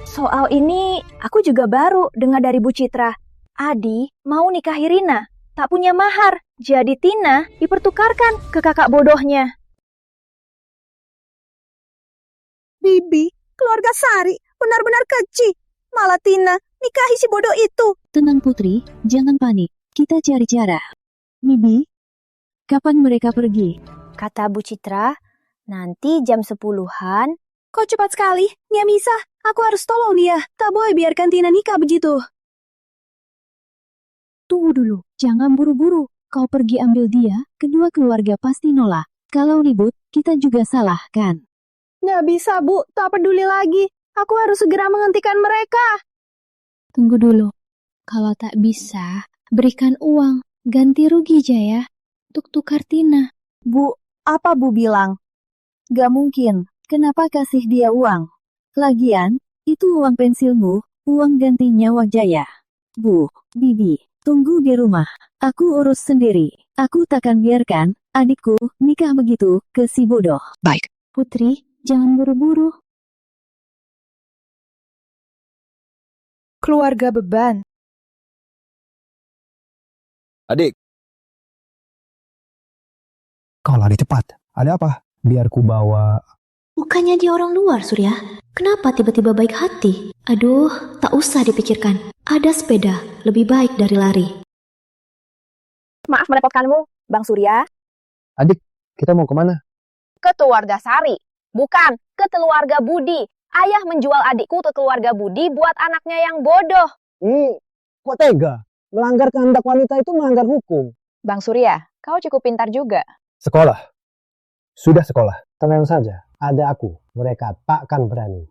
Soal ini aku juga baru dengar dari Bu Citra. Adi mau nikahi Rina, tak punya mahar. Jadi Tina dipertukarkan ke kakak bodohnya. Bibi, keluarga Sari benar-benar keji. Malah Tina nikahi si bodoh itu. Tenang Putri, jangan panik. Kita cari cara. Bibi, kapan mereka pergi? Kata Bu Citra, nanti jam 10-an. Kok cepat sekali? Nia Misa, aku harus tolong dia. Tak boleh biarkan Tina nikah begitu. Tunggu dulu, jangan buru-buru. Kau pergi ambil dia, kedua keluarga pasti nolak. Kalau ribut, kita juga salah, kan? Nggak bisa, Bu. Tak peduli lagi. Aku harus segera menghentikan mereka. Tunggu dulu. Kalau tak bisa, berikan uang. Ganti rugi, Jaya. Untuk tukar Tina. Bu, apa Bu bilang? Gak mungkin. Kenapa kasih dia uang? Lagian, itu uang pensilmu, uang ganti nyawa Jaya. Bu, Bibi, tunggu di rumah. Aku urus sendiri. Aku takkan biarkan adikku nikah begitu ke si bodoh. Baik. Putri, jangan buru-buru. Keluarga beban. Adik. Kau lari cepat. Ada apa? Biar ku bawa. Bukannya dia orang luar, Surya? Kenapa tiba-tiba baik hati? Aduh, tak usah dipikirkan. Ada sepeda, lebih baik dari lari. Maaf merepotkanmu, Bang Surya. Adik, kita mau kemana? Ke keluarga Sari. Bukan, ke keluarga Budi. Ayah menjual adikku ke keluarga Budi buat anaknya yang bodoh. Kok tega? Melanggar kehendak wanita itu melanggar hukum. Bang Surya, kau cukup pintar juga. Sekolah. Sudah sekolah. Tenang saja. Ada aku. Mereka takkan berani.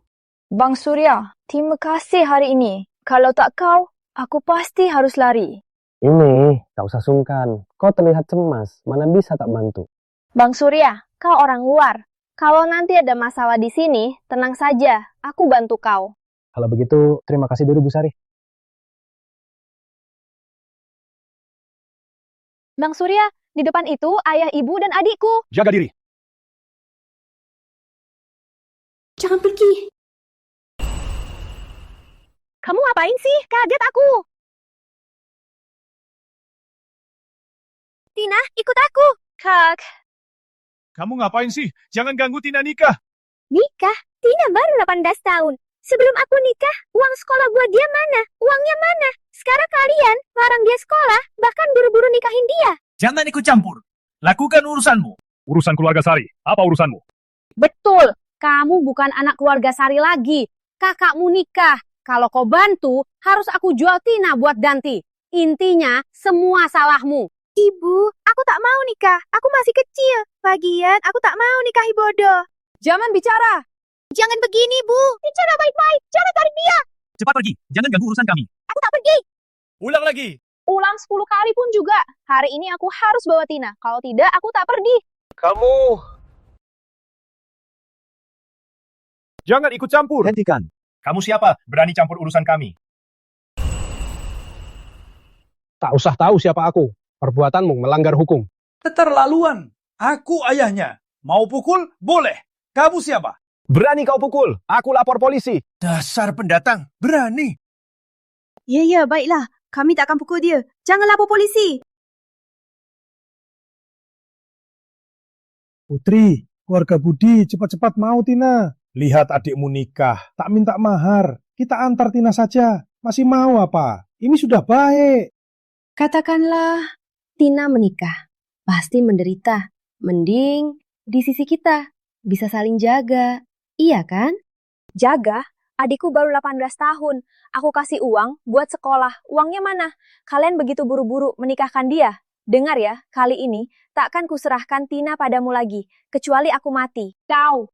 Bang Surya, terima kasih hari ini. Kalau tak kau, aku pasti harus lari. Ini, tak usah sungkan. Kau terlihat cemas. Mana bisa tak bantu? Bang Surya, kau orang luar. Kalau nanti ada masalah di sini, tenang saja. Aku bantu kau. Kalau begitu, terima kasih dulu Bu Sari. Bang Surya, di depan itu ayah, ibu, dan adikku. Jaga diri. Jangan pergi. Kamu ngapain sih? Kaget aku. Tina, ikut aku. Kak. Kamu ngapain sih? Jangan ganggu Tina nikah. Nikah? Tina baru 18 tahun. Sebelum aku nikah, uang sekolah gua dia mana? Uangnya mana? Sekarang kalian larang dia sekolah, bahkan buru-buru nikahin dia. Jangan ikut campur. Lakukan urusanmu. Urusan keluarga Sari. Apa urusanmu? Betul. Kamu bukan anak keluarga Sari lagi. Kakakmu nikah. Kalau kau bantu, harus aku jual Tina buat ganti. Intinya, semua salahmu. Ibu, aku tak mau nikah. Aku masih kecil. Lagian, aku tak mau nikahi bodoh. Jangan bicara. Jangan begini, Bu. Bicara baik-baik. Jangan tarik dia. Cepat pergi. Jangan ganggu urusan kami. Aku tak pergi. Ulang lagi. Ulang 10 kali pun juga. Hari ini aku harus bawa Tina. Kalau tidak, aku tak pergi. Kamu... Jangan ikut campur. Hentikan. Kamu siapa? Berani campur urusan kami. Tak usah tahu siapa aku. Perbuatanmu melanggar hukum. Keterlaluan. Aku ayahnya. Mau pukul? Boleh. Kamu siapa? Berani kau pukul. Aku lapor polisi. Dasar pendatang. Berani. Ya, baiklah. Kami tak akan pukul dia. Jangan lapor polisi. Putri, keluarga Budi, cepat-cepat mau Tina. Lihat adikmu nikah, tak minta mahar. Kita antar Tina saja. Masih mau apa? Ini sudah baik. Katakanlah Tina menikah. Pasti menderita. Mending di sisi kita. Bisa saling jaga. Iya kan? Jaga? Adikku baru 18 tahun. Aku kasih uang buat sekolah. Uangnya mana? Kalian begitu buru-buru menikahkan dia. Dengar ya, kali ini takkan kuserahkan Tina padamu lagi, kecuali aku mati. Kau!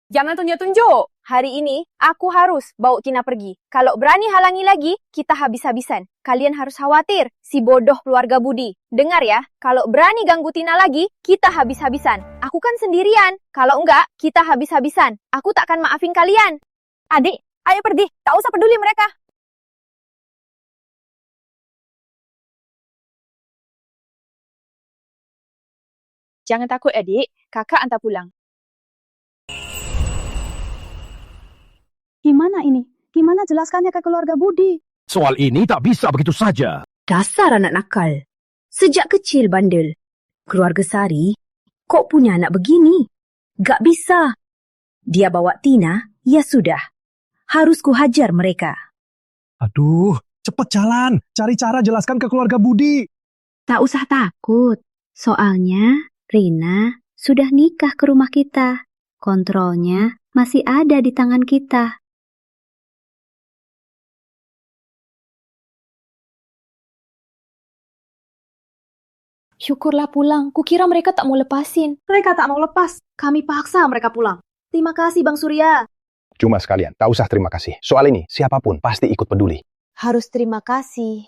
Jangan tunjuk-tunjuk. Hari ini aku harus bawa Tina pergi. Kalau berani halangi lagi, kita habis-habisan. Kalian harus khawatir, si bodoh keluarga Budi. Dengar ya, kalau berani ganggu Tina lagi, kita habis-habisan. Aku kan sendirian. Kalau enggak, kita habis-habisan. Aku takkan maafin kalian. Adik, ayo pergi. Tak usah peduli mereka. Jangan takut adik, kakak antar pulang. Gimana ini? Gimana jelaskannya ke keluarga Budi? Soal ini tak bisa begitu saja. Dasar anak nakal. Sejak kecil bandel. Keluarga Sari, kok punya anak begini? Gak bisa. Dia bawa Tina, ya sudah. Harus kuhajar mereka. Aduh, cepet jalan. Cari cara jelaskan ke keluarga Budi. Tak usah takut. Soalnya Rina sudah nikah ke rumah kita. Kontrolnya masih ada di tangan kita. Syukurlah pulang. Kukira mereka tak mau lepasin. Mereka tak mau lepas. Kami paksa mereka pulang. Terima kasih Bang Surya. Cuma sekalian, tak usah terima kasih. Soal ini, siapapun pasti ikut peduli. Harus terima kasih.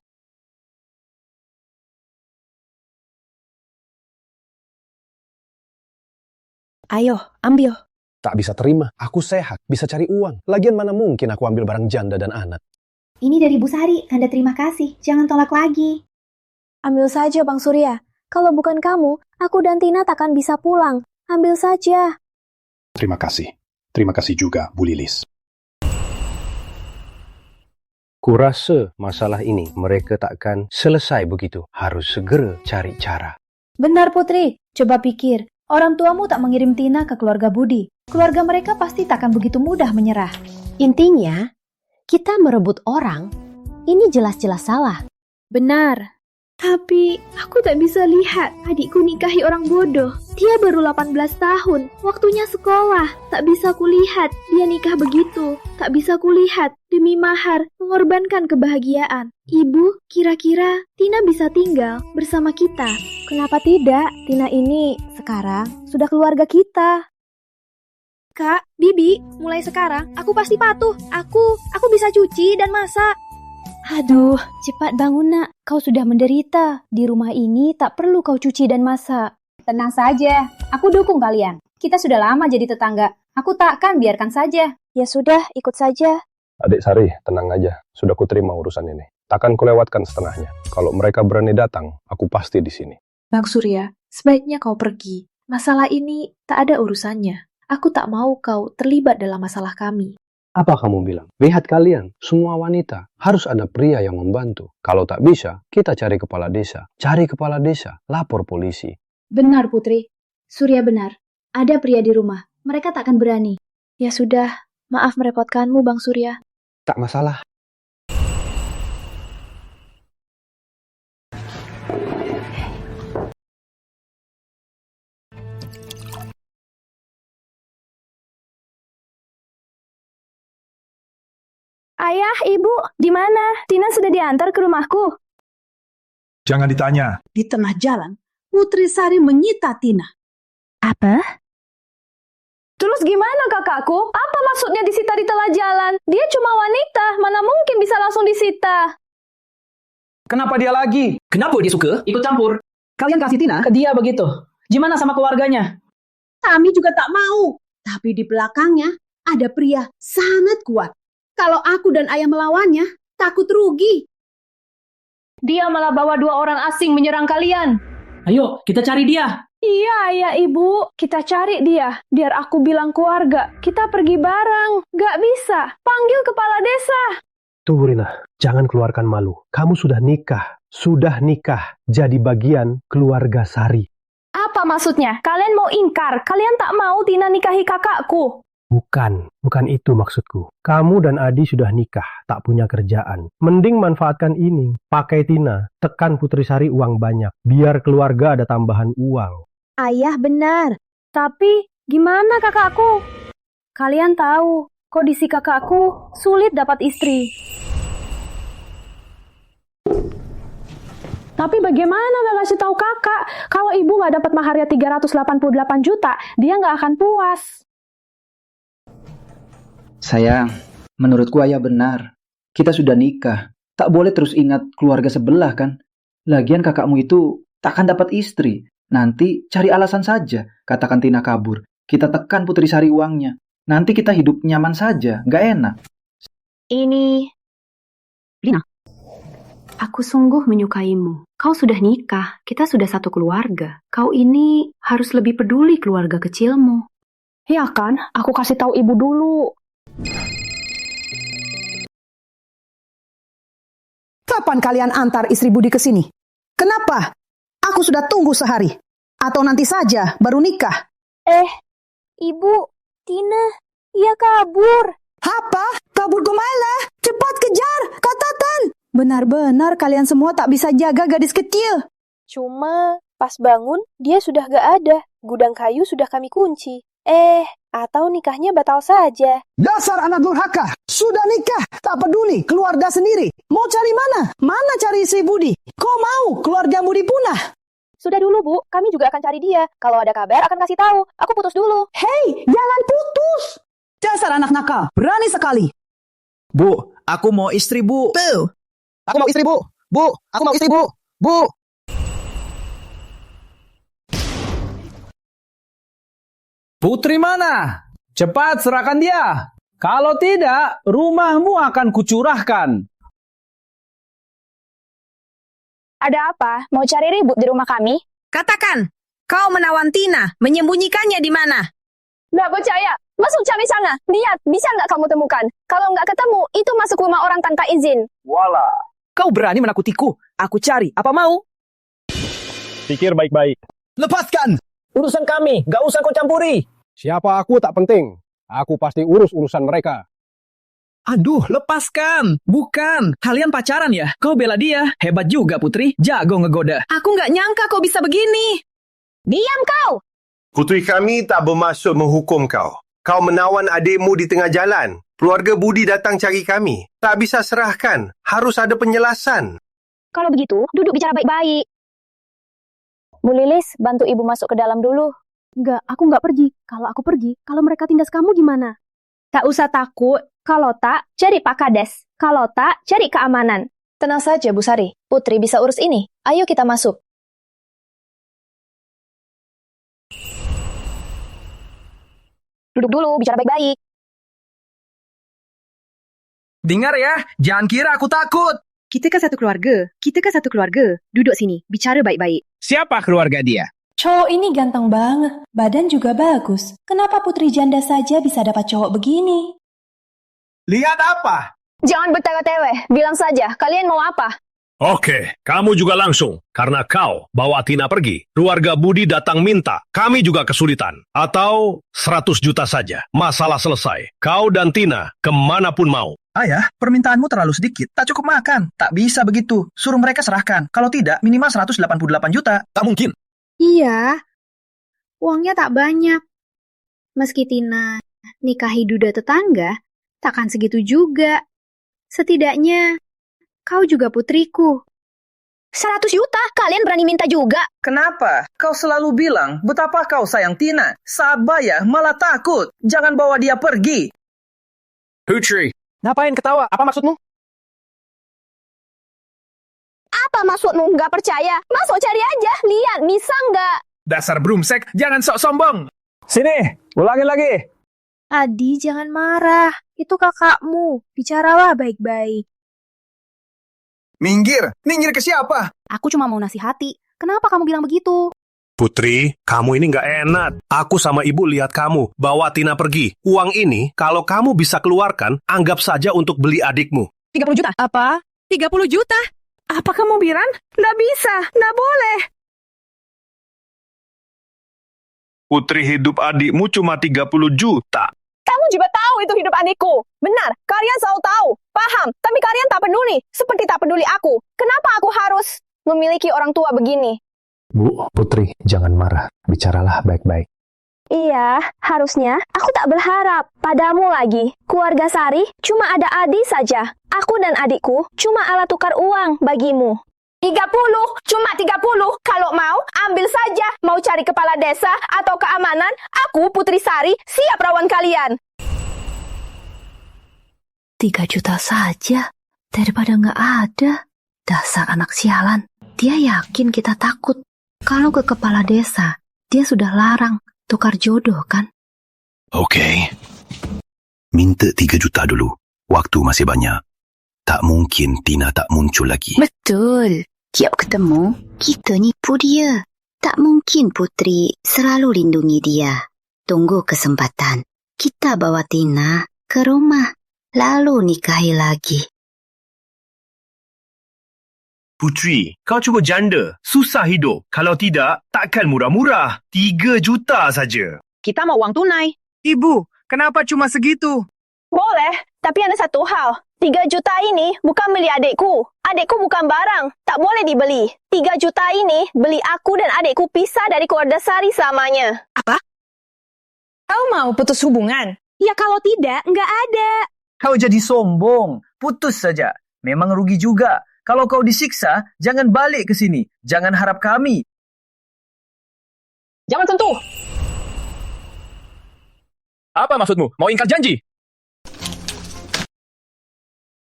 Ayo, ambil. Tak bisa terima, aku sehat, bisa cari uang. Lagian mana mungkin aku ambil barang janda dan anak. Ini dari Bu Sari, tanda terima kasih. Jangan tolak lagi. Ambil saja Bang Surya. Kalau bukan kamu, aku dan Tina takkan bisa pulang. Ambil saja. Terima kasih. Terima kasih juga, Bu Lilis. Kurasa masalah ini mereka takkan selesai begitu. Harus segera cari cara. Benar Putri, coba pikir. Orang tuamu tak mengirim Tina ke keluarga Budi. Keluarga mereka pasti takkan begitu mudah menyerah. Intinya, kita merebut orang, ini jelas-jelas salah. Benar. Tapi aku tak bisa lihat adikku nikahi orang bodoh. Dia baru 18 tahun, waktunya sekolah. Tak bisa kulihat dia nikah begitu. Tak bisa kulihat demi mahar mengorbankan kebahagiaan. Ibu, kira-kira Tina bisa tinggal bersama kita? Kenapa tidak? Tina ini sekarang sudah keluarga kita. Kak, Bibi, mulai sekarang aku pasti patuh. Aku bisa cuci dan masak. Aduh, cepat bangun nak. Kau sudah menderita. Di rumah ini tak perlu kau cuci dan masak. Tenang saja, aku dukung kalian. Kita sudah lama jadi tetangga. Aku takkan biarkan saja. Ya sudah, ikut saja. Adik Sari, tenang aja. Sudah kuterima urusan ini. Takkan kulewatkan setengahnya. Kalau mereka berani datang, aku pasti di sini. Bang Surya, sebaiknya kau pergi. Masalah ini tak ada urusannya. Aku tak mau kau terlibat dalam masalah kami. Apa kamu bilang? Lihat kalian, semua wanita harus ada pria yang membantu. Kalau tak bisa, kita cari kepala desa. Cari kepala desa, lapor polisi. Benar Putri, Surya benar. Ada pria di rumah, mereka takkan berani. Ya sudah, maaf merepotkanmu Bang Surya. Tak masalah. Ayah, Ibu, di mana? Tina sudah diantar ke rumahku. Jangan ditanya. Di tengah jalan, Putri Sari menyita Tina. Apa? Terus gimana kakakku? Apa maksudnya disita di tengah jalan? Dia cuma wanita, mana mungkin bisa langsung disita? Kenapa dia lagi? Kenapa dia suka ikut campur? Kalian kasih Tina ke dia begitu. Gimana sama keluarganya? Kami juga tak mau. Tapi di belakangnya ada pria sangat kuat. Kalau aku dan ayah melawannya, takut rugi. Dia malah bawa 2 orang asing menyerang kalian. Ayo, kita cari dia. Iya, ayah, ibu. Kita cari dia. Biar aku bilang keluarga. Kita pergi bareng. Gak bisa. Panggil kepala desa. Tunggu Rina, jangan keluarkan malu. Kamu sudah nikah. Sudah nikah. Jadi bagian keluarga Sari. Apa maksudnya? Kalian mau ingkar? Kalian tak mau Tina nikahi kakakku? Bukan itu maksudku. Kamu dan Adi sudah nikah, tak punya kerjaan. Mending manfaatkan ini. Pakai Tina, tekan Putri Sari uang banyak. Biar keluarga ada tambahan uang. Ayah benar. Tapi gimana kakakku? Kalian tahu, Kondisi kakakku sulit dapat istri. Tapi bagaimana nggak kasih tahu kakak? Kalau ibu nggak dapat maharnya 388 juta, dia nggak akan puas. Sayang, menurutku ayah benar. Kita sudah nikah. Tak boleh terus ingat keluarga sebelah kan? Lagian kakakmu itu takkan dapat istri. Nanti cari alasan saja. Katakan Tina kabur. Kita tekan Putrisari uangnya. Nanti kita hidup nyaman saja. Nggak enak. Ini... Lina, aku sungguh menyukaimu. Kau sudah nikah. Kita sudah satu keluarga. Kau ini harus lebih peduli keluarga kecilmu. Ya kan? Aku kasih tahu ibu dulu. Kapan kalian antar istri Budi ke sini? Kenapa? Aku sudah tunggu sehari. Atau nanti saja baru nikah. Ibu, Tina, ia kabur. Apa? Kabur kemana? Cepat kejar, katakan. Benar-benar kalian semua tak bisa jaga gadis kecil. Cuma pas bangun, dia sudah gak ada. Gudang kayu sudah kami kunci. Atau nikahnya batal saja. Dasar anak durhaka. Sudah nikah, tak peduli keluarga sendiri. Mau cari mana? Mana cari istri Budi? Kau mau keluarga Budi punah? Sudah dulu, Bu. Kami juga akan cari dia. Kalau ada kabar akan kasih tahu. Aku putus dulu. Hei, jangan putus. Dasar anak nakal. Berani sekali. Bu, aku mau istri, Bu. Bu. Aku mau istri, Bu. Bu, aku mau istri, Bu. Bu. Putri mana? Cepat serahkan dia. Kalau tidak, rumahmu akan kucurahkan. Ada apa? Mau cari ribut di rumah kami? Katakan, kau menawan Tina, menyembunyikannya di mana? Nggak percaya. Masuk cari sana. Lihat, bisa nggak kamu temukan? Kalau nggak ketemu, itu masuk rumah orang tanpa izin. Walah. Kau berani menakutiku. Aku cari. Apa mau? Pikir baik-baik. Lepaskan! Urusan kami, gak usah kau campuri. Siapa aku tak penting. Aku pasti urus urusan mereka. Aduh, lepaskan. Bukan. Kalian pacaran ya? Kau bela dia. Hebat juga, Putri. Jago ngegoda. Aku nggak nyangka kau bisa begini. Diam kau! Putri kami tak bermaksud menghukum kau. Kau menawan adikmu di tengah jalan. Keluarga Budi datang cari kami. Tak bisa serahkan. Harus ada penjelasan. Kalau begitu, duduk bicara baik-baik. Bu Lilis, bantu ibu masuk ke dalam dulu. Enggak, aku nggak pergi. Kalau aku pergi, kalau mereka tindas kamu gimana? Tak usah takut. Kalau tak, cari Pak Kades. Kalau tak, cari keamanan. Tenang saja, Bu Sari. Putri bisa urus ini. Ayo kita masuk. Duduk dulu, bicara baik-baik. Dengar ya, jangan kira aku takut. Kita kan satu keluarga. Duduk sini, bicara baik-baik. Siapa keluarga dia? Cowok ini ganteng banget. Badan juga bagus. Kenapa putri janda saja bisa dapat cowok begini? Lihat apa? Jangan bertele-tele. Bilang saja, kalian mau apa? Oke, kamu juga langsung. Karena kau bawa Tina pergi. Keluarga Budi datang minta. Kami juga kesulitan. Atau 100 juta saja. Masalah selesai. Kau dan Tina kemanapun mau. Ayah, permintaanmu terlalu sedikit. Tak cukup makan. Tak bisa begitu. Suruh mereka serahkan. Kalau tidak, minimal 188 juta. Tak mungkin. Iya, uangnya tak banyak. Meski Tina nikahi duda tetangga, takkan segitu juga. Setidaknya, kau juga putriku. 100 juta? Kalian berani minta juga? Kenapa? Kau selalu bilang betapa kau sayang Tina. Saat bayar malah takut. Jangan bawa dia pergi. Putri. Ngapain ketawa? Apa maksudmu? Apa maksudmu? Nggak percaya? Masuk cari aja. Lihat, bisa nggak? Dasar brumsek, jangan sok sombong. Sini, ulangi lagi. Adi, jangan marah. Itu kakakmu. Bicaralah baik-baik. Minggir ke siapa? Aku cuma mau nasihati. Kenapa kamu bilang begitu? Putri, kamu ini nggak enak. Aku sama ibu lihat kamu bawa Tina pergi. Uang ini, kalau kamu bisa keluarkan, anggap saja untuk beli adikmu. 30 juta? Apa? 30 juta? Apa kamu bilang? Nggak bisa, nggak boleh. Putri, hidup adikmu cuma 30 juta. Kamu juga tahu itu hidup adikku. Benar, kalian selalu tahu. Paham, tapi kalian tak peduli. Seperti tak peduli aku. Kenapa aku harus memiliki orang tua begini? Bu, Putri, jangan marah. Bicaralah baik-baik. Iya, harusnya aku tak berharap padamu lagi. Keluarga Sari cuma ada Adi saja. Aku dan adikku cuma alat tukar uang bagimu. 30, cuma 30. Kalau mau, ambil saja. Mau cari kepala desa atau keamanan, aku Putri Sari siap rawan kalian. 3 juta saja, daripada nggak ada. Dasar anak sialan. Dia yakin kita takut. Kalau ke kepala desa, dia sudah larang tukar jodoh kan? Okey. Minta 3 juta dulu. Waktu masih banyak. Tak mungkin Tina tak muncul lagi. Betul. Tiap ketemu, kita nipu dia. Tak mungkin Putri selalu lindungi dia. Tunggu kesempatan. Kita bawa Tina ke rumah. Lalu nikahi lagi. Putri, kau cukup janda. Susah hidup. Kalau tidak, takkan murah-murah. 3 juta saja. Kita mau uang tunai. Ibu, kenapa cuma segitu? Boleh, tapi ada satu hal. 3 juta ini bukan milik adikku. Adikku bukan barang. Tak boleh dibeli. 3 juta ini beli aku dan adikku pisah dari keluarga Sari selamanya. Apa? Kau mau putus hubungan? Ya kalau tidak, nggak ada. Kau jadi sombong. Putus saja. Memang rugi juga. Kalau kau disiksa, jangan balik ke sini. Jangan harap kami. Jangan sentuh. Apa maksudmu? Mau ingkar janji?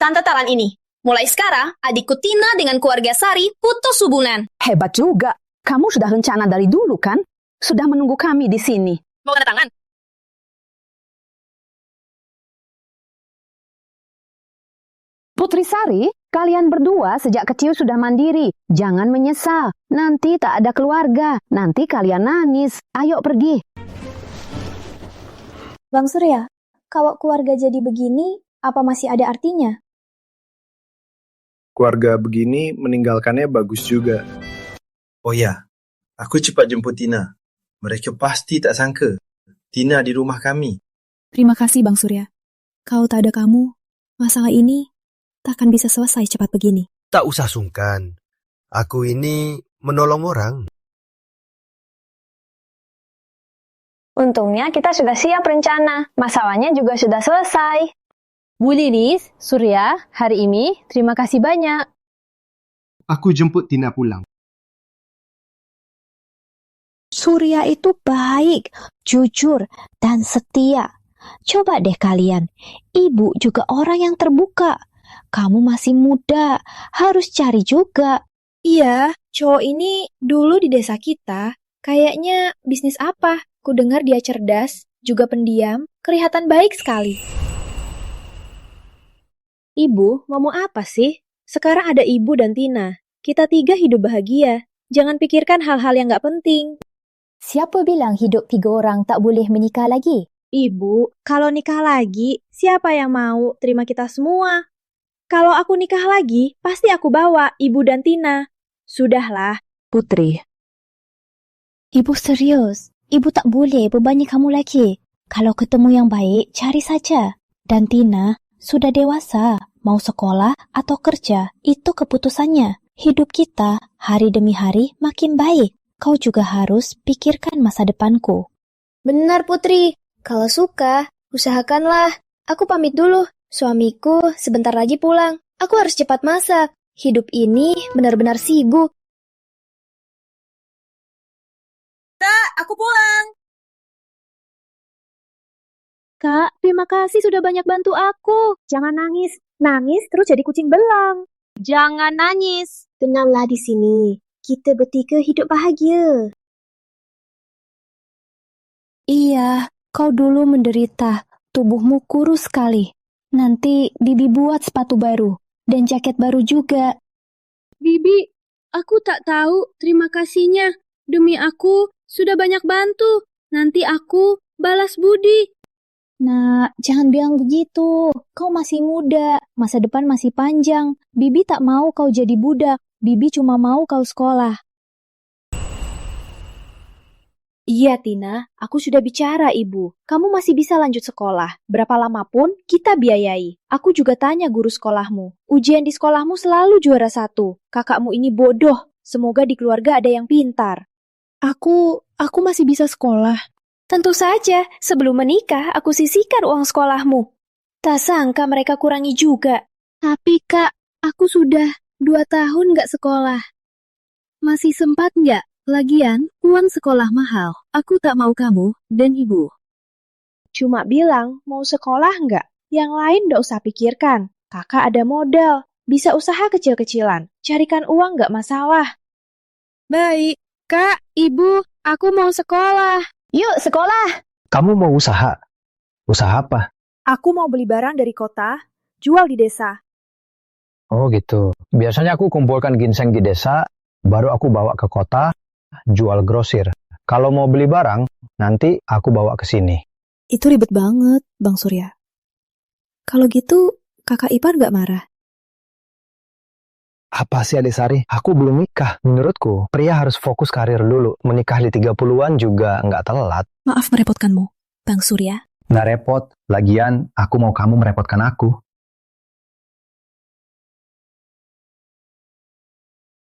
Tante Taran ini. Mulai sekarang, adikku Tina dengan keluarga Sari putus hubungan. Hebat juga. Kamu sudah rencana dari dulu kan? Sudah menunggu kami di sini. Mau tanda tangan? Putri Sari, kalian berdua sejak kecil sudah mandiri. Jangan menyesal. Nanti tak ada keluarga. Nanti kalian nangis. Ayo pergi. Bang Surya, kalau keluarga jadi begini, apa masih ada artinya? Keluarga begini meninggalkannya bagus juga. Oh ya, aku cepat jemput Tina. Mereka pasti tak sangka Tina di rumah kami. Terima kasih Bang Surya. Kalau tak ada kamu, masalah ini takkan bisa selesai cepat begini. Tak usah sungkan. Aku ini menolong orang. Untungnya kita sudah siap rencana. Masalahnya juga sudah selesai. Bu Lilis, Surya, hari ini terima kasih banyak. Aku jemput Tina pulang. Surya itu baik, jujur, dan setia. Coba deh kalian, ibu juga orang yang terbuka. Kamu masih muda, harus cari juga. Iya, cowok ini dulu di desa kita, kayaknya bisnis apa? Ku dengar dia cerdas, juga pendiam, kelihatan baik sekali. Ibu, ngomong apa sih? Sekarang ada ibu dan Tina. Kita 3 hidup bahagia. Jangan pikirkan hal-hal yang gak penting. Siapa bilang hidup 3 orang tak boleh menikah lagi? Ibu, kalau nikah lagi, siapa yang mau terima kita semua? Kalau aku nikah lagi, pasti aku bawa ibu dan Tina. Sudahlah. Putri. Ibu serius. Ibu tak boleh bebani kamu lagi. Kalau ketemu yang baik, cari saja. Dan Tina sudah dewasa. Mau sekolah atau kerja, itu keputusannya. Hidup kita hari demi hari makin baik. Kau juga harus pikirkan masa depanku. Benar Putri. Kalau suka, usahakanlah. Aku pamit dulu. Suamiku sebentar lagi pulang. Aku harus cepat masak. Hidup ini benar-benar sibuk. Kak, aku pulang. Kak, terima kasih sudah banyak bantu aku. Jangan nangis. Nangis terus jadi kucing belang. Jangan nangis. Tenanglah di sini. Kita bertiga hidup bahagia. Iya, kau dulu menderita. Tubuhmu kurus sekali. Nanti Bibi buat sepatu baru dan jaket baru juga. Bibi, aku tak tahu terima kasihnya. Demi aku sudah banyak bantu. Nanti aku balas budi. Nah, jangan bilang begitu. Kau masih muda, masa depan masih panjang. Bibi tak mau kau jadi budak. Bibi cuma mau kau sekolah. Iya, Tina. Aku sudah bicara, Ibu. Kamu masih bisa lanjut sekolah. Berapa lama pun kita biayai. Aku juga tanya guru sekolahmu. Ujian di sekolahmu selalu juara 1. Kakakmu ini bodoh. Semoga di keluarga ada yang pintar. Aku masih bisa sekolah. Tentu saja, sebelum menikah aku sisihkan uang sekolahmu. Tak sangka mereka kurangi juga. Tapi Kak, aku sudah 2 tahun nggak sekolah. Masih sempat nggak? Lagian, uang sekolah mahal. Aku tak mau kamu dan ibu. Cuma bilang, mau sekolah nggak? Yang lain nggak usah pikirkan. Kakak ada modal, bisa usaha kecil-kecilan. Carikan uang nggak masalah. Baik, Kak, Ibu, aku mau sekolah. Yuk sekolah. Kamu mau usaha? Usaha apa? Aku mau beli barang dari kota, jual di desa. Oh gitu. Biasanya aku kumpulkan ginseng di desa, baru aku bawa ke kota, jual grosir. Kalau mau beli barang, nanti aku bawa ke sini. Itu ribet banget, Bang Surya. Kalau gitu, kakak ipar nggak marah? Apa sih Adik Sari? Aku belum nikah. Menurutku, pria harus fokus karir dulu. Menikah di 30-an juga nggak telat. Maaf merepotkanmu, Bang Surya. Nggak repot. Lagian, aku mau kamu merepotkan aku.